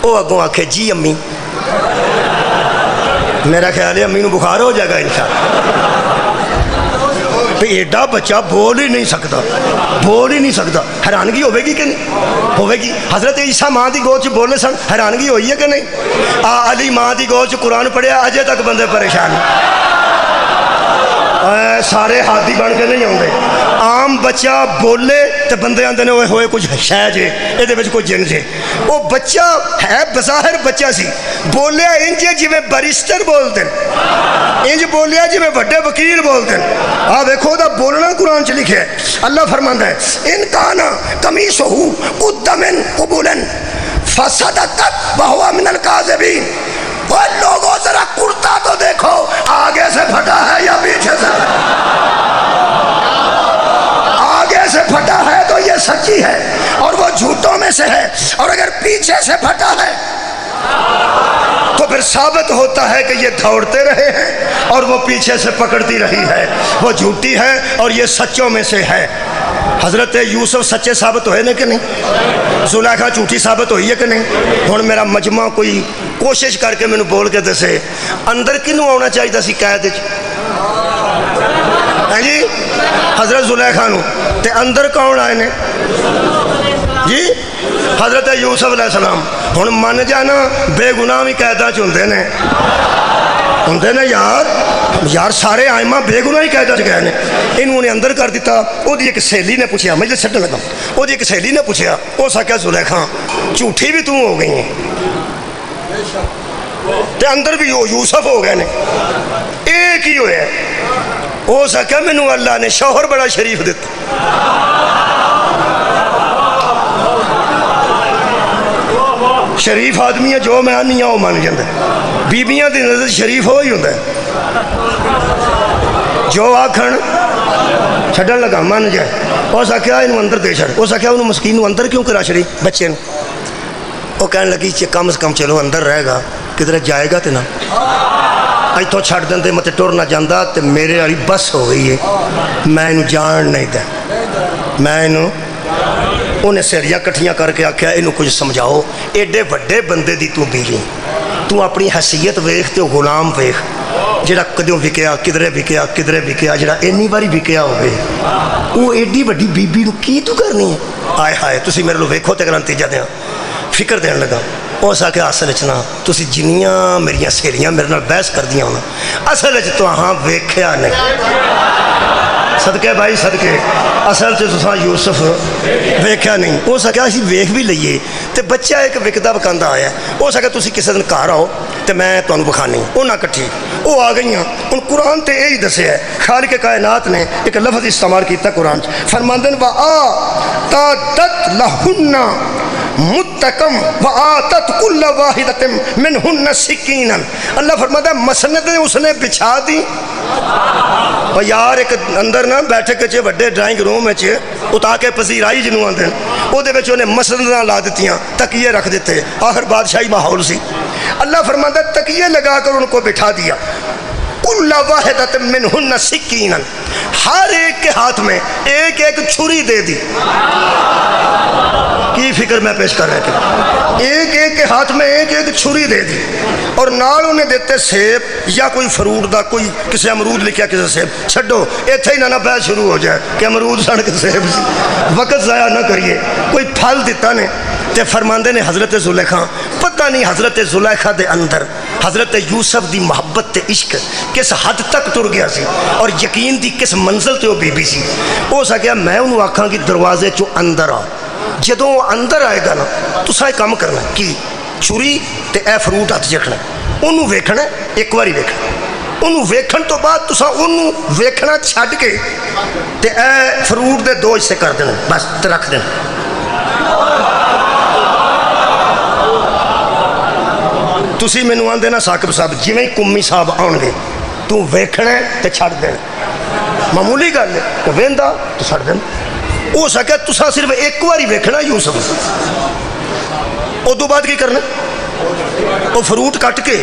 وہ اگوں آکھے جی امی. میرا خیال ہے امی نو بخار ہو جائے گا انشاءاللہ. بھی ایڈا بچہ بول ہی نہیں سکتا، بول ہی نہیں سکتا، حیرانگی ہوے گی کہ نہیں ہوے گی؟ حضرت عیسیٰ ماں دی گود چ بولے سن، حیرانگی ہوئی ہے کہ نہیں؟ علی ماں دی گود چ قرآن پڑھیا، اجے تک بندے پریشان سارے ہاتھی بن کے نہیں آتے۔ عام بچہ بولے تو بندے آتے ہیں ہوئے کچھ شہ جے یہ کوئی جن جے، وہ بچہ ہے بظاہر بچہ سی، بولیا انج جی بیرسٹر بولتے ہیں، انج بولیا جی بڑے وکیل بولتے ہیں۔ ویکھو دا بولنا قرآن چ لکھے ہے، اللہ فرماندا ہے ان کان قمیصہ قد من قبل فصدقت وهو من الكاذبین۔ وہ لوگوں ذرا کرتا تو دیکھو آگے سے پھٹا ہے یا پیچھے سے؟ آگے سے پھٹا ہے تو یہ سچی ہے اور وہ جھوٹوں میں سے ہے، اور اگر پیچھے سے پھٹا ہے تو پھر ثابت ہوتا ہے کہ یہ دوڑتے رہے ہیں اور وہ پیچھے سے پکڑتی رہی ہے، وہ جھوٹی ہے اور یہ سچوں میں سے ہے۔ حضرت یوسف سچے ثابت ہوئے نا کہ نہیں؟ زلیخا جھوٹی ثابت ہوئی ہے کہ نہیں؟ ہن میرا مجمع کوئی کوشش کر کے مینوں بول کے دسے اندر کنوں آنا چاہیے سی قید وچ؟ ہاں جی حضرت زلیخا نو، تے اندر کون آئے نے جی؟ حضرت یوسف علیہ السلام۔ ہن من جانا بے گناہ بھی قیداں چ ہوندے نے یار سارے آئمہ بے گناہ ہی قیداں چ گئے نے، انہوں نے اندر کر دیتا۔ وہ ایک سہیلی نے پوچھا، مجھے چھڈن لگا، وہ ایک سہیلی نے پوچھا، وہ سکیا زلیخا جھوٹی بھی تم ہو گئی ہیں تے اندر بھی وہ یوسف ہو گئے نے، ایک ہی ہویا ہو سکیا مینوں اللہ نے شوہر بڑا شریف دیتا۔ شریف آدمی ہے جو میں نہیں وہ من جاتا ہے، بیبیاں دی نظر شریف ہو ہی ہوتا ہے، جو آکھن چھڈن لگا من جائے۔ ہو سکیا انہوں اندر دے چھڑ، ہو سکیا انہوں مسکین نو اندر کیوں کرا چھڑی بچے نے؟ وہ کہنے لگی کم از کم چلو اندر رہے گا، کدھر جائے گا تو نہ اتوں چھڈ دیں مت ٹر نہ جانا، تو میرے والی بس ہو گئی ہے، میں انہوں جان نہیں دیں، میں انہوں انہیں سیریاں کٹھیاں کر کے آکھیا انہوں کچھ سمجھاؤ، ایڈے وڈے بندے دی تو بیوی، تو اپنی حیثیت ویکھ تے غلام ویکھ، جڑا کدیوں وکیا کدھرے وکیا کدھرے وکیا، جڑا اینی باری وکیا ہوئے وہ ایڈی وڈی بیبی نو کی تو کرنی ہے؟ آئے ہائے تسی میرے لو ویکھو تے نتیجہ دیاں فکر دین لگا۔ ہو سکے اصل چنا تسی جنیاں میریاں سہیلیاں میرے نال بحث کر دیاں ہونا، اصل چ تو ہاں ویکھیا نہیں، صدقے بھائی صدقے، اصل چ یوسف ویکھیا نہیں۔ ہو سکیا اسی ویکھ بھی لئیے تے بچہ ایک وکدا وکاندا آیا، ہو سکے تسی کسی دن گھر آؤ تے میں تمہیں بکھانی، وہ نہ کٹھی وہ آ گئی ہیں۔ ہن قرآن تے یہی دسیا ہے، خالق کائنات نے ایک لفظ استعمال کیتا قرآن فرماندن وآتت لہن متکم وآتت کل واحدۃ منہن سکینا۔ اللہ فرماتا ہے مسند اس نے بچھا دی، اور یار ایک اندر نہ بیٹھے کے وڈے ڈرائنگ روم اتا کے پذیرائی جنوں آتے ہیں وہ انہیں مسند نہ لا دیتیاں، تکیے رکھ دیتے، آخر بادشاہی ماحول سی۔ اللہ فرماتا ہے تکیے لگا کر ان کو بٹھا دیا، کل واحدۃ منہن سکینا، ہر ایک کے ہاتھ میں ایک ایک چھری دے دی۔ کی فکر میں پیش کر رہے تھے، ایک ایک کے ہاتھ میں ایک ایک چھری دے دی، اور نال انہیں دیتے سیب یا کوئی فروٹ دا، کوئی کسی امرود لکھیا کسی سیب، چھڈو ایتھے ہی نہ بحث شروع ہو جائے کہ امرود سڑ کے سیب، وقت ضائع نہ کریے، کوئی پھل دیتا نے تے فرماندے نے حضرت زلیخا، پتہ نہیں حضرت زلیخا دے اندر حضرت یوسف دی محبت تے عشق کس حد تک تر گیا سی، اور یقین دی کس منزل تے وہ بی بی سی۔ ہو سکیا میں انہوں آکھاں کہ دروازے چو اندر آ، جدوں وہ اندر آئے گا نا تساں ایک کام کرنا کی چھری تے اے فروٹ ہاتھ رکھنا، انہوں ویکھنا ایک باری ویکھنا، انہوں ویکھن تو بعد تساں انہوں ویکھنا چھڈ کے تے اے فروٹ دے دو حصے کر دینا، بس تے رکھ دینا۔ تسی مینوں آندے نا ثاقب صاحب جویں کمی صاحب آن گے تو ویکھنا تے چھڈ دینا، معمولی گل ہے کہ ویندا تو چھڈ دینا۔ ہو سکے تسا صرف ایک باری ویکھنا یوسف، ادو بعد کی کرنا وہ فروٹ کٹ کے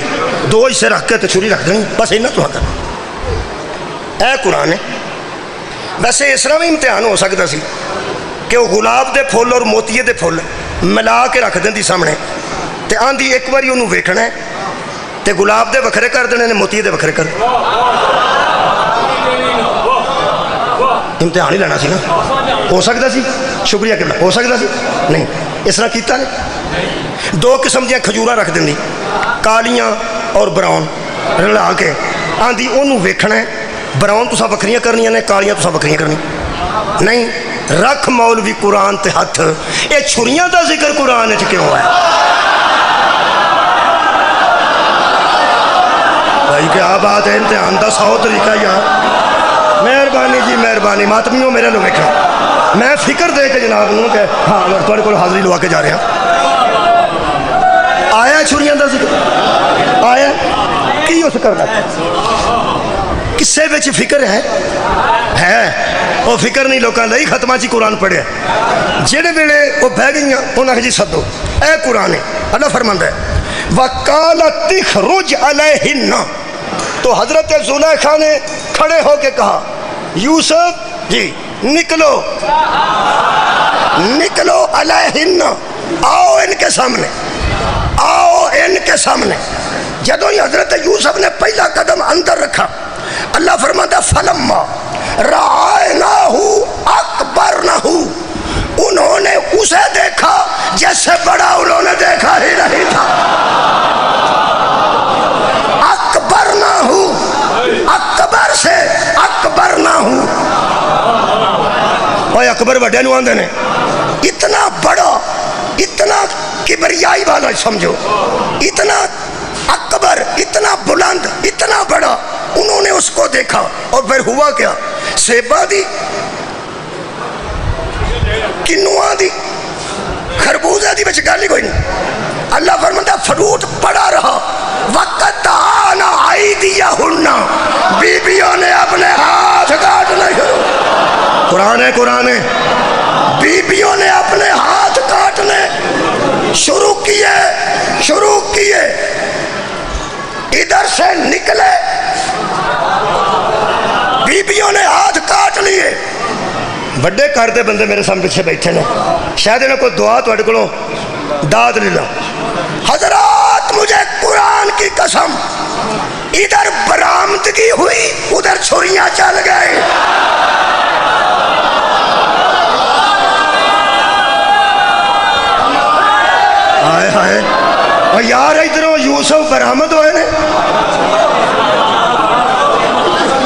دو حصے رکھ کے چھری رکھ دیں، بس اینا تو کرنا۔ اے قرآن ہے۔ ویسے اس طرح بھی امتحان ہو سکتا سی کہ وہ گلاب دے پھول اور موتیے دے پھول ملا کے رکھ دیں سامنے، تے آندھی ایک باری انہوں ویکھنا ہے تے گلاب دے وکھرے کر دینے نے موتیے دے وکھرے کر امتحان ہی لینا سی نا, ہو سکتا سی شکریہ کہ ہو سکتا سی نہیں, اس طرح کیتا نے. دو قسم دیا کھجورا رکھ دیں, کالیاں اور براؤن رلا کے, آندھی انہوں ویکھنا ہے, براؤن تسا بکریاں کرنیاں نے, کالیاں تسا بکریاں کرنی نہیں. رکھ مولوی قرآن تے ہاتھ, یہ چھریاں دا ذکر قرآن چ کیوں ہے؟ بھائی کیا بات ہے, امتحان دا 100 طریقہ یار. مہربانی جی مہربانی, ماتمیوں میرے لو ویکھنا, میں فکر دے کے جناب نوں کہ ہاں تھوڑے کو حاضری لوا کے جا رہے ہیں. آیا چھریاں دا ذکر آیا, کی اس کرنا کسے بچ فکر ہے وہ فکر نہیں لوگوں لئی ختمہ چی قرآن پڑھیا. جہے ویلے وہ بہ گئی انہوں نے جی سدو, اے قرآن ہے. اللہ فرماندا ہے وَقَالَتِ اخْرُجْ عَلَيْهِنَّ, تو حضرت زلیخا نے کھڑے ہو کے کہا یوسف جی نکلو نکلو علیہن, آؤ ان کے سامنے, آؤ ان کے سامنے. جدوں ہی حضرت یوسف نے پہلا قدم اندر رکھا, اللہ فرماتا فلما رأیناہ اکبرنہ, انہوں نے اسے دیکھا جیسے بڑا انہوں نے دیکھا ہی نہیں تھا. اکبرنہ, اکبر سے اکبرنہ, اوہ اکبر بڑے نو آندے نے, اتنا بڑا, اتنا کبریائی والا سمجھو, اتنا اکبر, اتنا بلند, اتنا بڑا. انہوں نے اس کو دیکھا اور پھر ہوا کیا, سیبہ دی, کنواں دی, خربوزہ دی, بچ گالی کوئی نہیں. اللہ فرماتا فروٹ پڑا رہا. وَقَطَعْنَ أَيْدِيَهُنَّ, بیویوں نے اپنے ہاتھ کاٹنے شروع, قرآن ہے قرآن ہے, بیویوں نے اپنے ہاتھ کاٹنے شروع کیے. ادھر سے نکلے, بیویوں نے ہاتھ کاٹ لیے. بڑے کرتے بندے میرے سامنے پیچھے بیٹھے نے, شاید انہیں کوئی دعا تھوڑے کو داد لے لو. حضرات مجھے قرآن کی قسم, ادھر برآمدگی ہوئی, ادھر چھریاں چل گئے. ہائے ہائے, اور یار ادھروں یوسف برآمد ہوئے نے,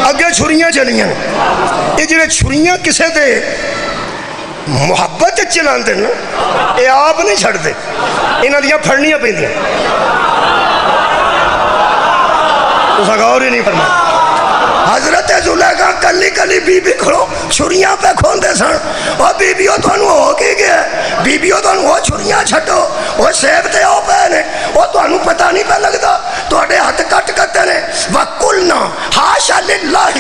اگے چھریاں چلیاں. یہ جڑے چھریاں کسے دے محبت چلان دے نا, یہ آپ نہیں چھڑ دے, انہاں دیاں پھڑنیاں پہ دیاں. تو غور ہی نہیں فرمایا. حضرت زلیخا کلی کلی بی بی کھڑو چھریاں پہ کھوندے سن, اور بیبیوں تو انہوں ہو کی گیا, بیبیوں تو انہوں چھریاں چھٹو, وہ سیب تے ہو پہ نے, وہ تو انہوں پتہ نہیں پہ لگتا, تو اڈے ہاتھ کٹ کرتے نے. وَقُلْنَا حَاشَ لِلَّهِ,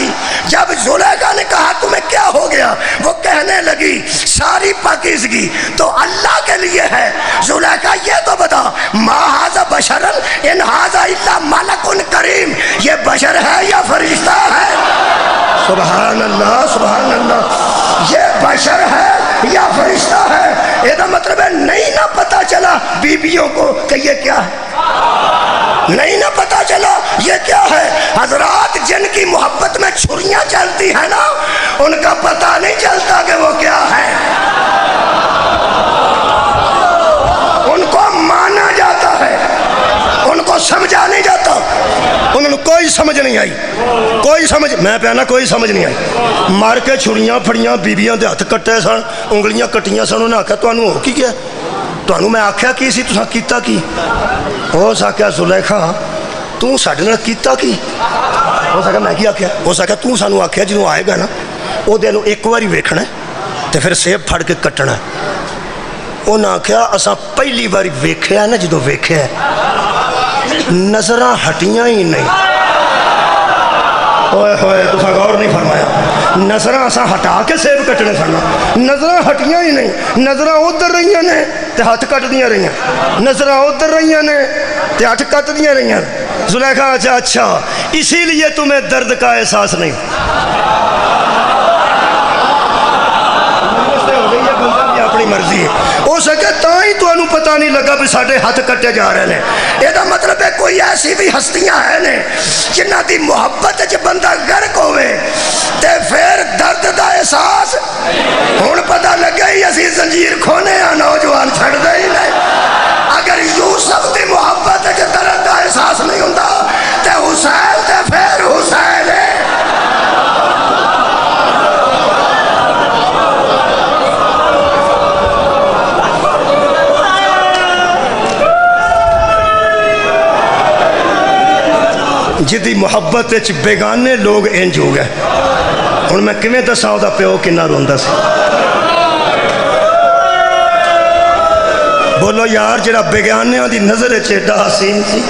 جب زلیخا نے کہا تمہیں کیا ہو گیا, وہ کہنے لگی ساری پاکیزگی تو اللہ کے لیے ہے. زلیخا یہ تو بتا ما ھذا بشرا ان ھذا الا ملک کریم, یہ بشر ہے یا فرشتہ ہے؟ سبحان اللہ سبحان اللہ, یہ بشر ہے یا فرشتہ ہے؟ یہ تو مطلب ہے نہیں نہ پتا چلا بیویوں کو کہ یہ کیا ہے, نہیں نہ پتا چلا یہ کیا ہے. حضرات جن کی محبت میں چھریاں چلتی ہیں نا, ان کا پتہ نہیں چلتا کہ وہ کیا ہے, ان کو مانا جاتا ہے, ان کو سمجھا نہیں جاتا. انہوں نے کوئی سمجھ نہیں آئی, کوئی سمجھ, میں پہنا کوئی سمجھ نہیں آئی. مار کے چھریاں پھڑیاں, بیبیاں دے ہاتھ کٹے سن, انگلیاں کٹیاں سن. انہوں نے آکھا تانوں ہو کی گیا, تانوں میں آکھیا کی سی, تساں کیتا کی؟ ہو سکیا زلیخا تو ساڈے نال کیتا کی, ہو سکیا میں کی آکھیا, ہو سکیا تو سانوں آکھیا جدوں آئے گا نا او دے نوں ایک واری ویکھنا تے پھر سیب پھڑ کے کٹنا. انہاں آکھیا اساں پہلی باری ویکھیا نا, جدوں ویکھیا نظراں ہٹیاں ہی نہیں. ہوئے ہوئے تساں غور نہیں فرمایا, نظراں اساں ہٹا کے سیب کٹنے سن, نظراں ہٹیاں ہی نہیں. نظراں ادھر رہیاں نے تے ہاتھ کٹ دیاں رہیاں, نظراں ادھر رہیاں نے تے ہاتھ کٹ دیاں رہیاں. زلیخا اچھا اسی لیے تمہیں درد کا احساس نہیں. اپنی مرضی ہے, ہو سکے تاں ہی تو انہوں پتہ نہیں لگا بھی ساڑھے ہاتھ کٹے جا رہے ہیں. یہ دا مطلب ہے کوئی ایسی بھی ہستیاں ہیں نے جنہ دی محبت جب بندہ غرق ہوئے تے پھر درد دا احساس جدی محبت وچ بیگانے لوگ انج ہو گئے. ہن میں کیویں دساں او دا پیو کنا روندا سی. بولو یار جڑا بیگانیاں دی نظر وچ ایڈا حسین سی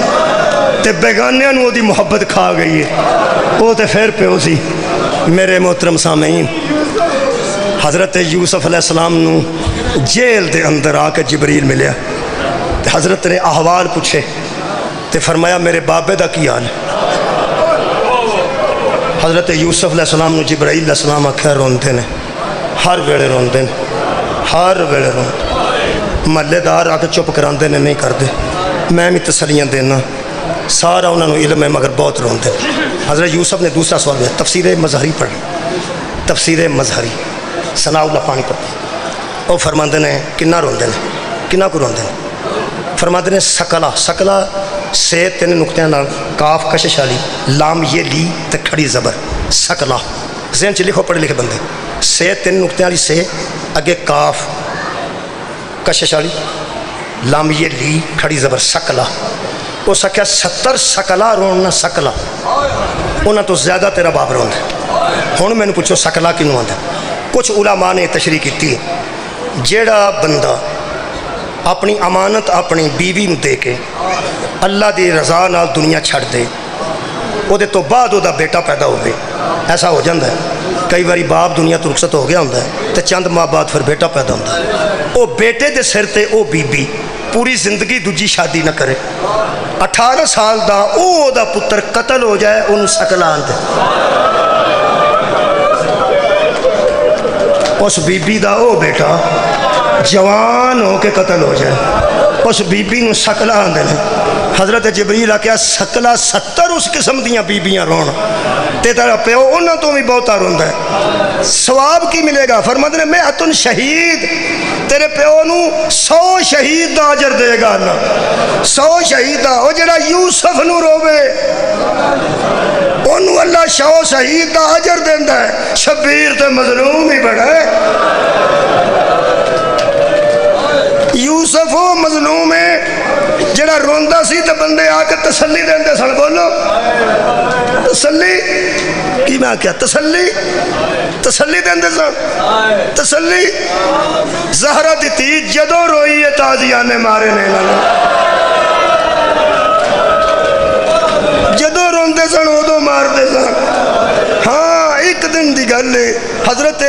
تے بیگانیاں نوں دی محبت کھا گئی ہے وہ تے پھر پیو سی. میرے محترم سامعین حضرت یوسف علیہ السلام نو جیل دے اندر آ کے جبریل ملیا تے حضرت نے احوال پوچھے تے فرمایا میرے بابے دا کی حال ہے. حضرت یوسف علیہ السلام نو جبرائیل علیہ السلام آکھیا روندے نے ہر ویلے روندے نے ہر ویلے روندے. محلے دار آ کے چپ کراندے نے نہیں کردے. میں بھی تسلیاں دینا سارا انہوں نے علم ہے مگر بہت روندے. حضرت یوسف نے دوسرا سوال کیا تفسیر مظہری پڑھی. تفسیر مظہری ثناء اللہ پانی پڑھی. وہ فرماندے نے کنا روندے نے کنا کو روندے نے. فرماندے نے سکلا سکلا سے 3 نقطیاں نال کاف کشش والی لام یہ لی تے کھڑی زبر سکلا. ذہن چ لکھو پڑھے لکھے بندے. سے 3 نقطیاں والی سے اگے کاف کشش والی لام یہ لی کھڑی زبر سکلا. اس آخیا 70 سکلا روننا سکلا انہاں تو زیادہ تیرا باپ روندا. ہن مینوں پوچھو سکلا کنوں آندا. کچھ علماء نے تشریح کی جیڑا بندہ اپنی امانت اپنی بیوی نو دے کے اللہ دی رضا نال دنیا چھڑ دے او دے تو بعد او دا بیٹا پیدا ہوئے. ایسا ہو جاندہ ہے کئی باری باپ دنیا تو رخصت ہو گیا ہوندہ ہے تو چند ماہ بعد پھر بیٹا پیدا ہوندہ ہے. او بیٹے دے سر تے او بی بی پوری زندگی دوجی شادی نہ کرے. 18 سال دا او دا پتر قتل ہو جائے ان سکلا آن دے. اس بی بی دا او بیٹا جوان ہو کے قتل ہو جائے اس بی بی نو سکلا آن دے. حضرت جبریل آکھیا سکلا 70 اس قسم دیاں بیبیاں رون تے تیرا پیو انہاں تو بھی بہتا روندا ہے. ثواب کی ملے گا؟ فرماتے ہیں میں اتن شہید تیرے پیو نو 100 شہید دا اجر دے گا. اللہ 100 شہید دا. او جڑا یوسف نو روے انہوں اللہ 100 شہید دا اجر دیندا ہے. شبیر تے مظلوم ہی بڑا ہے. یوسف وہ مظلوم ہے جڑا روندا سی تے بندے آ کے تسلی دیندے سن. بولو تسلی کی میں کیا تسلی تسلی دیندے سن. تسلی زہرا دیتی جدو روئی ہے تازیان نے مارے نے جدو روندے سن ادو مار دے سن. ہاں ایک دن دی گل حضرت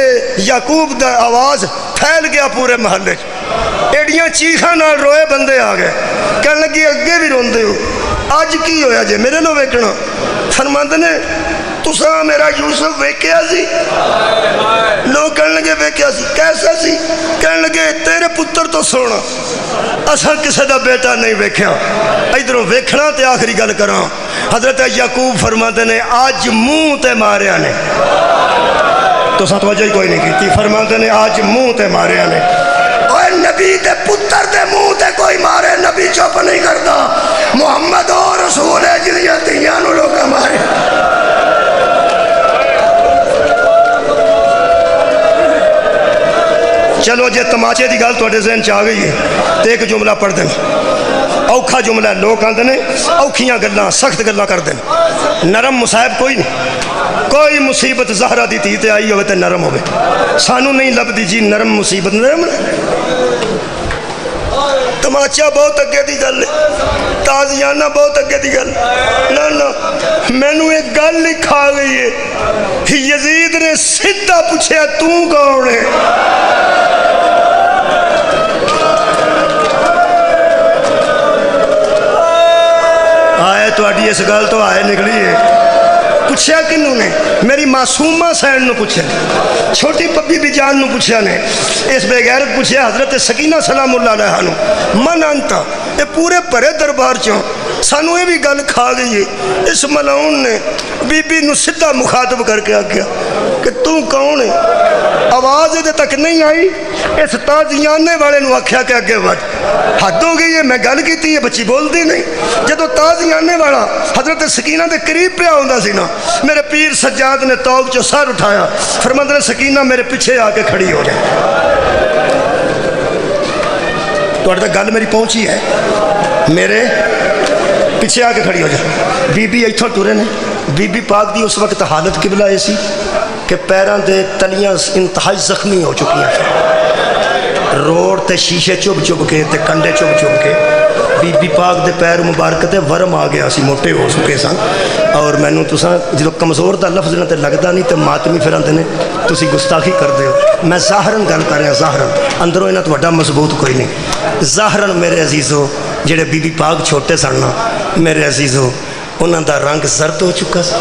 یعقوب دا آواز پھیل گیا پورے محلے. ایڈیاں چیخاں نال روئے بندے آ گئے کہنے لگی اگے بھی روندے ہو اج کی ہویا جے میرے لو ویکھنا. فرماندے نے تساں میرا یوسف ویکھیا سی؟ لوگ کہنے لگے ویکھیا سی. کیسا سی؟ کہنے لگے تیرے پتر تو سونا اساں کسے دا بیٹا نہیں ویکھیا. ادھروں ویکھنا تے آخری گل کراں. حضرت یعقوب فرماندے نے اج منہ تے ماریا نے. تو ساتھ توجہ ہی کوئی نہیں کیتی. فرماندے نے اج منہ تے ماریا نے. اوے نبی دے پتر دے منہ تے کوئی مارے نبی چپ نہیں کرتا. محمد اور رسول ہے جنیاں تیاں نو لوگ مارے. چلو جے تماچے دی گل تواڈے ذہن چ آ گئی ہے تے ایک جملہ پڑھ دیں. اوکھا جملہ لوگ آندے نے اوکھیاں گلاں سخت گلاں کر دیں. نرم مصائب کوئی نہیں. کوئی مصیبت زہرا دی تھی تے آئی ہوئے تے نرم ہوئے. سانو نہیں لب دی جی نرم مصیبت. نرم تماچا بہت اگے دی گل ہے. تازیانہ بہت اگے دی گل. نہ مینوں ایک گل ہی کھا گئی ہے. یزید نے سیدھا پوچھیا تو کون ہے؟ آئے تو اڈی اس گل تو آئے نکلی ہے. پوچھیا کنوں نے؟ میری معصومہ سین نو پوچھیا, چھوٹی پپی بھی جان نو پوچھیا نے, اس بے غیرت پوچھیا حضرت سکینہ سلام اللہ علیہ نو من انتا. یہ پورے پرے دربار چوں سانو یہ بھی گل کھا گئی ہے. اس ملعون نے بی بی نو سدھا مخاطب کر کے آگیا کہ تو کون ہے؟ آواز ادھے تک نہیں آئی. اس تازیانے والے نو آکھیا کہ اگے بڑھ. حد ہو گئی ہے, میں گل کیتی ہے بچی بولدی نہیں. جدو تازیانے والا حضرت سکینہ دے قریب پہ آوندا سی نا, میرے پیر سجاد نے توق چو سر اٹھایا, فرماندے نے سکینہ میرے پیچھے آ کے کھڑی ہو جائے. تو تک گل میری پہنچی ہے. میرے پیچھے آ کے کھڑی ہو جا. بی بی اتوں ٹرے نے. بی بی پاک دی اس وقت حالت قبلہ یہ سی کہ پیراں دے تلیاں انتہائی زخمی ہو چکیاں. روڈ تے شیشے چب چب کے تے کنڈے چب چب کے بی بی پاک دے پیر مبارک تے ورم آ گیا سی, موٹے ہو چکے سن. اور مینوں تساں جدوں کمزور دا لفظ نہ تے لگدا نہیں تے ماتمی پھر آندے نے تسی گستاخی کردے ہو. میں ظاہراً گل کر رہا, ظاہراً, اندروں انہاں تہاڈا مضبوط کوئی نہیں. ظاہراً میرے عزیزو جڑے بی بی پاک چھوٹے سن نا میرے عزیزو انہاں دا رنگ زرد ہو چکا سی,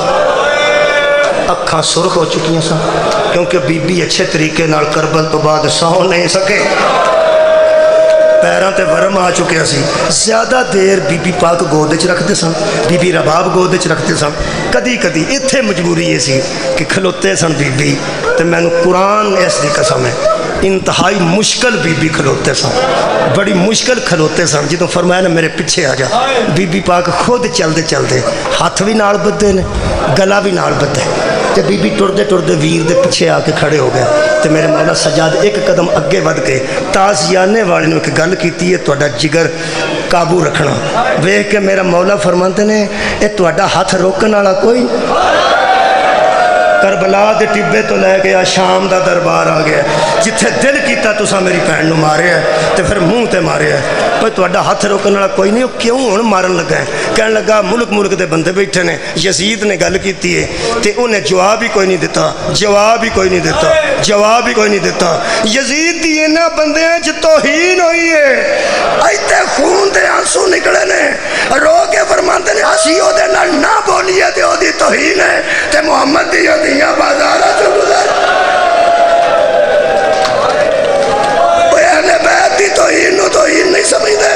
اکھاں سرخ ہو چکیاں سن, کیونکہ بی بی اچھے طریقے نال کربل تو بعد سو نہیں سکے, پیراں تے ورم آ چکیا سی. زیادہ دیر بی بی پاک گود وچ رکھتے سن, بی بی رباب گود وچ رکھتے سن. کدی کدی اتنے مجبوری یہ سی کہ کھلوتے سن بی بی, تے مینوں قرآن اس دی قسم ہے انتہائی مشکل بی بی کھلوتے سن, بڑی مشکل کھلوتے سن. جدوں فرمایا نا میرے پیچھے آ جا, بی بی پاک خود چلتے چلتے ہاتھ بھی نال بدھے نے گلا بھی نال بدھے, تے بی بی ٹردے ٹردے ویر دے پیچھے آ کے کھڑے ہو گیا. تے میرے مولا سجاد ایک قدم اگے ود کے تازیانے والے نے ایک گل کیتی ہے, تہاڈا جگر قابو رکھنا. ویکھ کے میرا مولا فرماندے نے اے تہاڈا ہاتھ روکن والا کوئی. کربلا دے ٹبے تو لے گیا شام دا دربار آ گیا, جتھے دل کیتا تساں میری بھن نو ماریا تے پھر منہ تے ماریا. پر تہاڈا ہاتھ روکن والا کوئی نہیں. وہ کیوں ہن مارن لگا ہے؟ کہن لگا ملک ملک دے بندے بیٹھے نے, یزید نے گل کیتی ہے تے انہیں جواب ہی کوئی نہیں دیتا, جواب ہی کوئی نہیں دیتا, جواب ہی کوئی نہیں دیتا. یزید دی انہاں بندیاں وچ توہین ہوئی ہے, ایتھے خون دے آنسو نکلے نے, رو کے فرماندے نے اسی او دے نال نہ بولیے تے او دی توہین ہے, تے محمد دی دنیا بازاراں چ گزر اوے اہل بیت دی توہین نو توہین نہیں سمجھدے.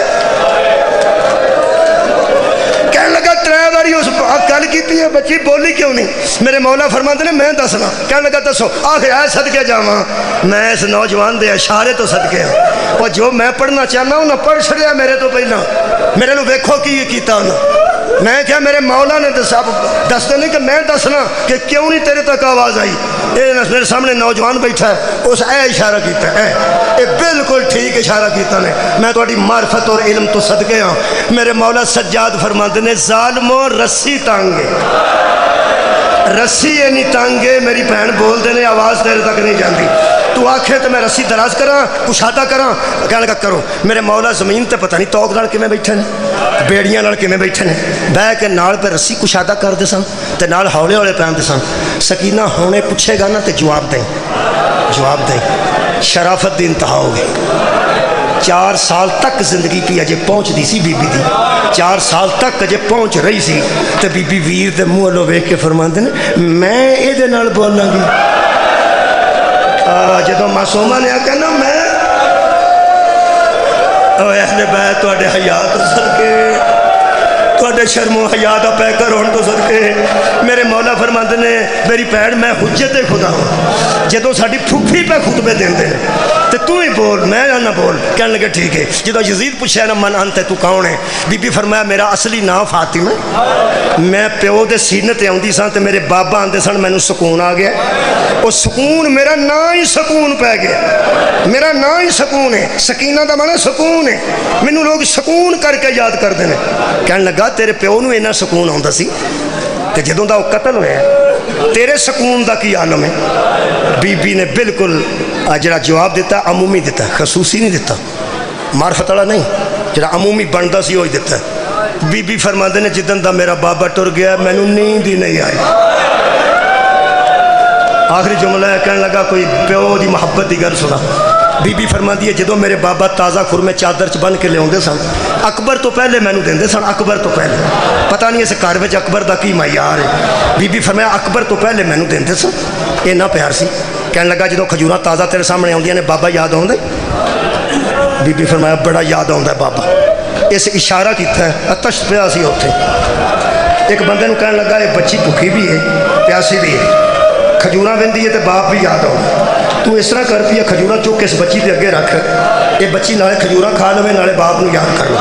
کہنے لگا ترے باری اس گل کیتی ہے, بچی بولی کیوں نہیں؟ میرے مولا فرماندے نے میں دسنا. کہنے لگا دسو. آخر ہے صدقے جاواں میں اس نوجوان دے اشارے تو صدقے ہاں, اور جو میں پڑھنا چاہنا انہاں پڑھ چھڑیا میرے تو پہلا. میرے نو ویکھو کی کیتا انہاں. میں کیا میرے مولا نے دستے نہیں کہ میں دسنا کہ کیوں نہیں تیرے تک آواز آئی. میرے سامنے نوجوان بیٹھا ہے, اس اے اشارہ کیتا ہے, اے بالکل ٹھیک اشارہ کیتا نے. میں تہاڈی معرفت اور علم تو صدقے ہاں. میرے مولا سجاد فرماندے نے ظالمو رسی تانگے, رسی اینی تانگے میری بہن بول دے نے آواز تیرے تک نہیں جاندی. تو آکھے تو میں رسی دراز کراں کشادہ کراں, کہنے لگا کرو. میرے مولا زمین تے پتہ نہیں توک نال کیویں بیٹھے نے, بیڑیاں نال کیویں بیٹھے نے, بہ کے نال پہ رسی کشادہ کردے سن تے نال ہولے ہولے پہنتے سن. سکینہ ہونے پوچھے گا نا تے جواب دیں, جواب دیں. شرافت دی انتہا ہو گئی. 4 سال تک زندگی کی اجے پہنچ دی سی بی بی دی, 4 سال تک اجے پہنچ رہی سی. تے بی بی ویر دے منہ والوں ویکھ کے فرماندے نے میں اے دے نال بولاں گی. جدوں معصومہ نے آکھیا نا میں اہل بیت تہاڈے حیا تو صدقے, تہاڈے شرم و حیا دا پیکر ہون تو صدقے. میرے مولا فرماندے نے میری بھੈਣ میں حجت خدا ہوں. جدوں ساڈی پھوپھی پہ خطبے دیندے نے تے تو ہی بول, میں نہ بول. کہنے لگے ٹھیک ہے. جدوں یزید پوچھا نا من انت, تو کون ہے؟ بی بی فرمایا میرا اصلی نام فاطمہ. میں پیو دے سینے تے آندی سان تے میرے بابا آندے سن مینوں سکون آ گیا. وہ سکون میرا نا ہی سکون پہ گیا, میرا نا ہی سکون ہے. سکینہ دا معنی سکون ہے. مینوں لوگ سکون کر کے یاد کردے نے. کہنے لگا تیرے پیو نو اینا سکون آندا سی تے جدوں دا وہ قتل ہویا تیرے سکون دا کی عالم ہے؟ بی بی نے بالکل جڑا جواب دیتا عمومی دیتا, خصوصی نہیں دیتا, معرفت والا نہیں, جڑا عمومی بندا سی وہی دیتا. بی بی فرماندے نے جدن دا میرا بابا ٹر گیا مینوں نیند ہی نہیں آئی. آخری جملہ ہے, کہنے لگا کوئی پیو دی محبت دی گل سنا. بی بی فرماندی ہے جدوں میرے بابا تازہ خرمے چادر چ بن کے لے سن, اکبر تو پہلے مینوں دیندے سن, اکبر تو پہلے. پتہ نہیں اس گھر وچ اکبر دا کی معیار ہے. بی بی فرمایا اکبر تو پہلے مینوں دیندے سن, اینا پیار سی. کہنے لگا جدوں کھجوراں تازہ تیرے سامنے آندیاں نے بابا یاد آوندا؟ بی بی فرمایا بڑا یاد آوندا ہے بابا. اس اشارہ کیتا ہے, اتش پیا سی اوتھے. ایک بندے نوں کہنے لگا یہ بچی بھوکھی بھی ہے پیاسی بھی ہے, کھجوراں ویندی ہے تے باپ بھی یاد آؤں. تو اس طرح کر پیا کھجوراں چک کے اس بچی دے اگے رکھ, یہ بچی نالے کھجوراں کھا لوے نالے باپ نو یاد کر لو.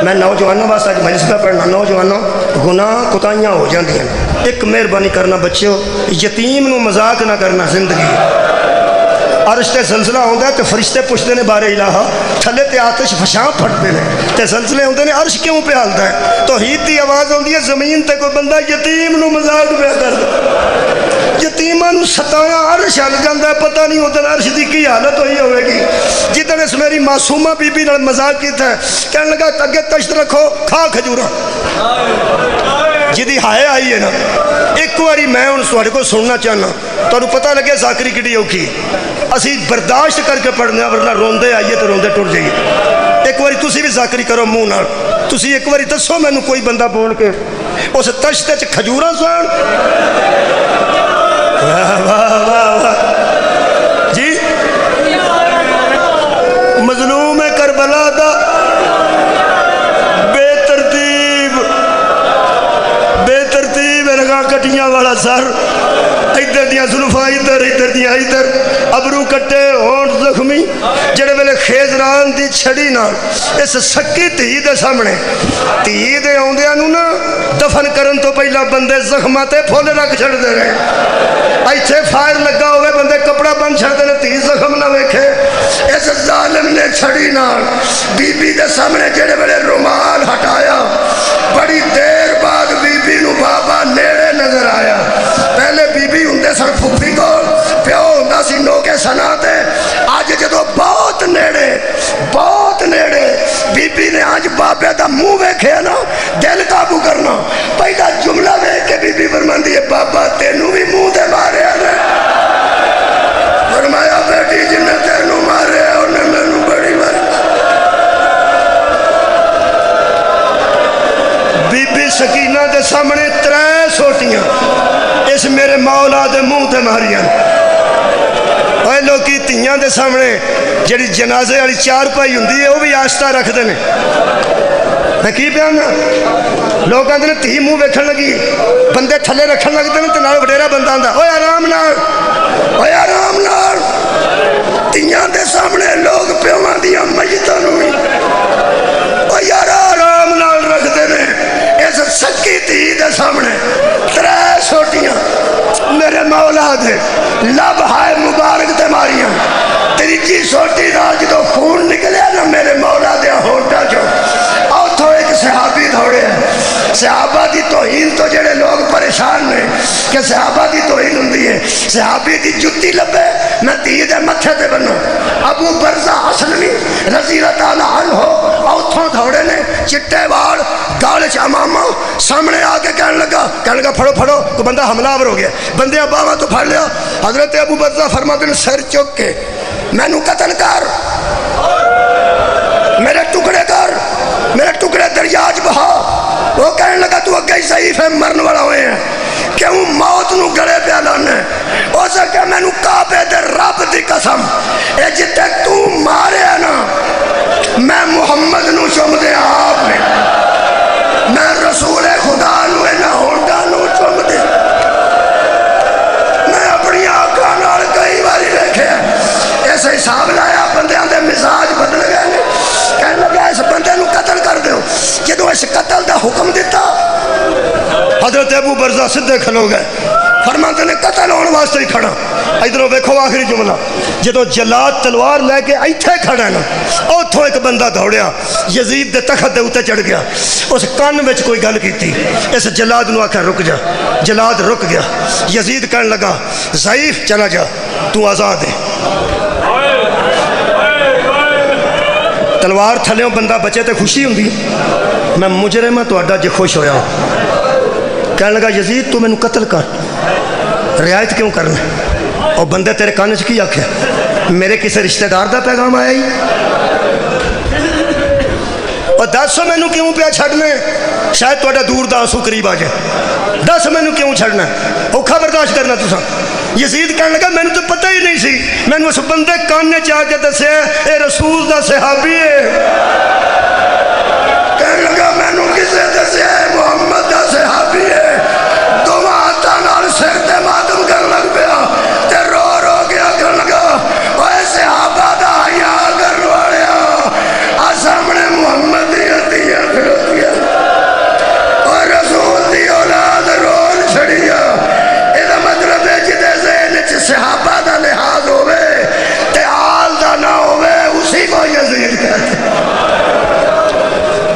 میں نوجوانوں واسطے اج مجلس پہ پڑھنا, نوجوانوں گناہ کوتاہیاں ہو جاندیاں, ایک مہربانی کرنا بچیو, یتیم نو مذاق نہ کرنا. زندگی عرش تے زلزلہ ہوتا ہے تو فرشتے پوچھتے ہیں بارے الہا، تھلے تے آتش فشاں پھٹتے ہیں تے زلزلے ہوتے ہیں عرش کیوں پہ ہلتا ہے؟ توحید دی آواز ہوتی ہے زمین تے کوئی بندہ یتیم نو مذاق پہ کرتا، یتیماں نو ستایا عرش ہل جاتا ہے، پتہ نہیں ادھر عرش دی کی حالت ہوئی ہوئے گی جدن اس میری معصومہ بی بی نال مذاق کیتا ہے، کہنے لگا اگے تشت رکھو کھا کھجورا جدی ہائے آئی ہے نا۔ ایک باری میں ہوں تھوڑے کو سننا چاہنا، تمہیں پتہ لگے ذاکری کڈی اوکھی، اسی برداشت کر کے پڑھنے ورنہ روندے آئیے تو روندے ٹر جائیے۔ ایک باری تسی بھی ذاکری کرو منہ نال، تسی ایک باری دسو مینوں کوئی بندہ بول کے اس تشت وچ کھجوراں سن۔ واہ واہ واہ واہ جی، مظلوم کربلا دا بے ترتیب رگاں کٹیاں والا سر، ادھر دیاں زلفاں ادھر، ادھر دیاں ادھر، ابرو کٹے ہونٹ زخمی، جڑے ویلے خیزران دی چھڑی نال اس سکی دھی دے سامنے دھی دے آوندیاں نوں نا دفن کرن تو پہلا بندے زخماں تے پھول رکھ چھڑدے نے، ایتھے فائر لگا ہوئے بندے کپڑا بن چھڑدے نے دھی زخم نہ ویکھے۔ اس ظالم نے چھڑی نال بی بی دے سامنے جڑے ویلے رومال ہٹایا، بڑی دیر بعد بی بی نو بابا نیڑے نظر آیا۔ پہلے بی بی ہوندے سن پھپھی کول، پیو ہوندا سی نوکے سنا تے، اج جدو بہت نیڑے بی بی نے اج بابے دا منہ ویکھیا نا، دل قابو کرنا، پہلا جملہ ویکھ کے بی بی فرماندی ہے بابا تینوں بھی منہ تے ماریا نے؟ فرمایا بیٹی جن نے تینوں ماریا انہیں مینوں بڑی ماری۔ بی بی سکینہ دے سامنے 3 سوٹیاں اس میرے مولا دے منہ تے ماریاں۔ اوے لوکی تیاں دے سامنے جڑی جنازے والی 4 پائی ہوندی ہے وہ بھی آستہ رکھ دے نے، میں کی بیان لوگ آندے نے تھی منہ ویکھن لگی، بندے تھلے رکھن لگتے ہیں تے نال وڈیرا بندہ آندا اوے آرام نال، اوے آرام نال، تیاں دے سامنے لوگ پیواں دیاں میتاں نوں او یار آرام نال رکھتے نے۔ اس سکی دھی دے سامنے 3 سوٹیاں میرے مولا دے لب ہائے مبارک تے ماریاں، تیجی سوٹی نال جدو خون نکلیا نا میرے مولا دے ہونٹاں چوں، اوتھوں ایک صحابی دوڑے ہیں۔ صحابہ دی توہین تو جڑے لوگ پریشان نے کہ صحابہ دی توہین ہوندی ہے، صحابی دی جتی لبے میں دھی دے متھے تے بنوں۔ ابو برزہ اسلمی رضی اللہ تعالیٰ عنہ اوتھوں دوڑے نے، چٹے وال، گال چ امامہ، سامنے آ کے کہنے لگا پھڑو پھڑو، کوئی بندہ حملہ آور ہو گیا، بندے اباواں تو پھڑ لیا۔ حضرت ابو برزہ فرماتے ہیں سر چک کے مینوں قتل کر، میرے ٹکڑے دریا چ بہا۔ وہ کہنے لگا تو اگے ہی ضعیف ہے، مرن والا ہوئے ہیں، کیوں موت نو گلے پہ لانا ہے؟ ہو سکے مینوں کعبے دے رب دی قسم اے جتے تو مارے نا میں محمد نو چوم دے آپ میں، میں رسول خدا نو انہاں ہونٹاں نو چوم دے، میں اپنی آنکھاں نال کئی باری ویکھیا۔ اس حساب لایا بندیاں دے مزاج بدل گئے نے، کہنے لگا اس بندے نو قتل کر دیو۔ جدو اس قتل دا حکم دیتا حضرت ابو برزہ سدھے کھلو گئے، فرماتے نے قتل ہونے واسطے ہی کھڑا۔ ادھروں ویکھو آخری جملہ، جدو جلاد تلوار لے کے ایتھے کھڑا نا، اوتھوں ایک بندہ دوڑیا یزید دے تخت دے اوتے چڑھ گیا، اس کان وچ کوئی گل کیتی، اس جلاد نو آکھیا رک جا، جلاد رک گیا۔ یزید کہنے لگا ضعیف چلا جا، تو آزاد ہے۔ تلوار تھلیوں بندہ بچے تے خوشی ہوندی، میں مجرم ہاں تہاڈا جے خوش ہویا ہوں۔ کہنے لگا یزید تو مینوں قتل کر، رعایت کیوں کرنا؟ اور بندے تیرے کان چ کی آکھیا؟ میرے کسی رشتہ دار دا پیغام آیا ہی، اور دس مینوں کیوں پیا چھڈنا؟ شاید تہاڈا دور دا آنسو قریب آ جائے، دس مینوں کیوں چھڈنا؟ اوکھا برداشت کرنا تساں؟ یزید کہنے لگا مینوں تو پتہ ہی نہیں سی، مینوں اس بندے کانے چ آ کے دسیا اے رسول دا صحابی ہے۔ کہنے لگا مینوں کسے دسیا اے محمد دا صحابی ہے؟ دونوں ہاتھاں نال سر تے ماتم کرن لگ پیا تے رو رو کے آکھن لگا اوے صحابہ دا حیا کرن والیا، آ سامنے محمد دی ہتھیاں کھڑوتیاں اور رسول دی اولاد رول چھڑیا۔ مطلب ہے جدے ذہن چ صحابہ دا لحاظ ہوئے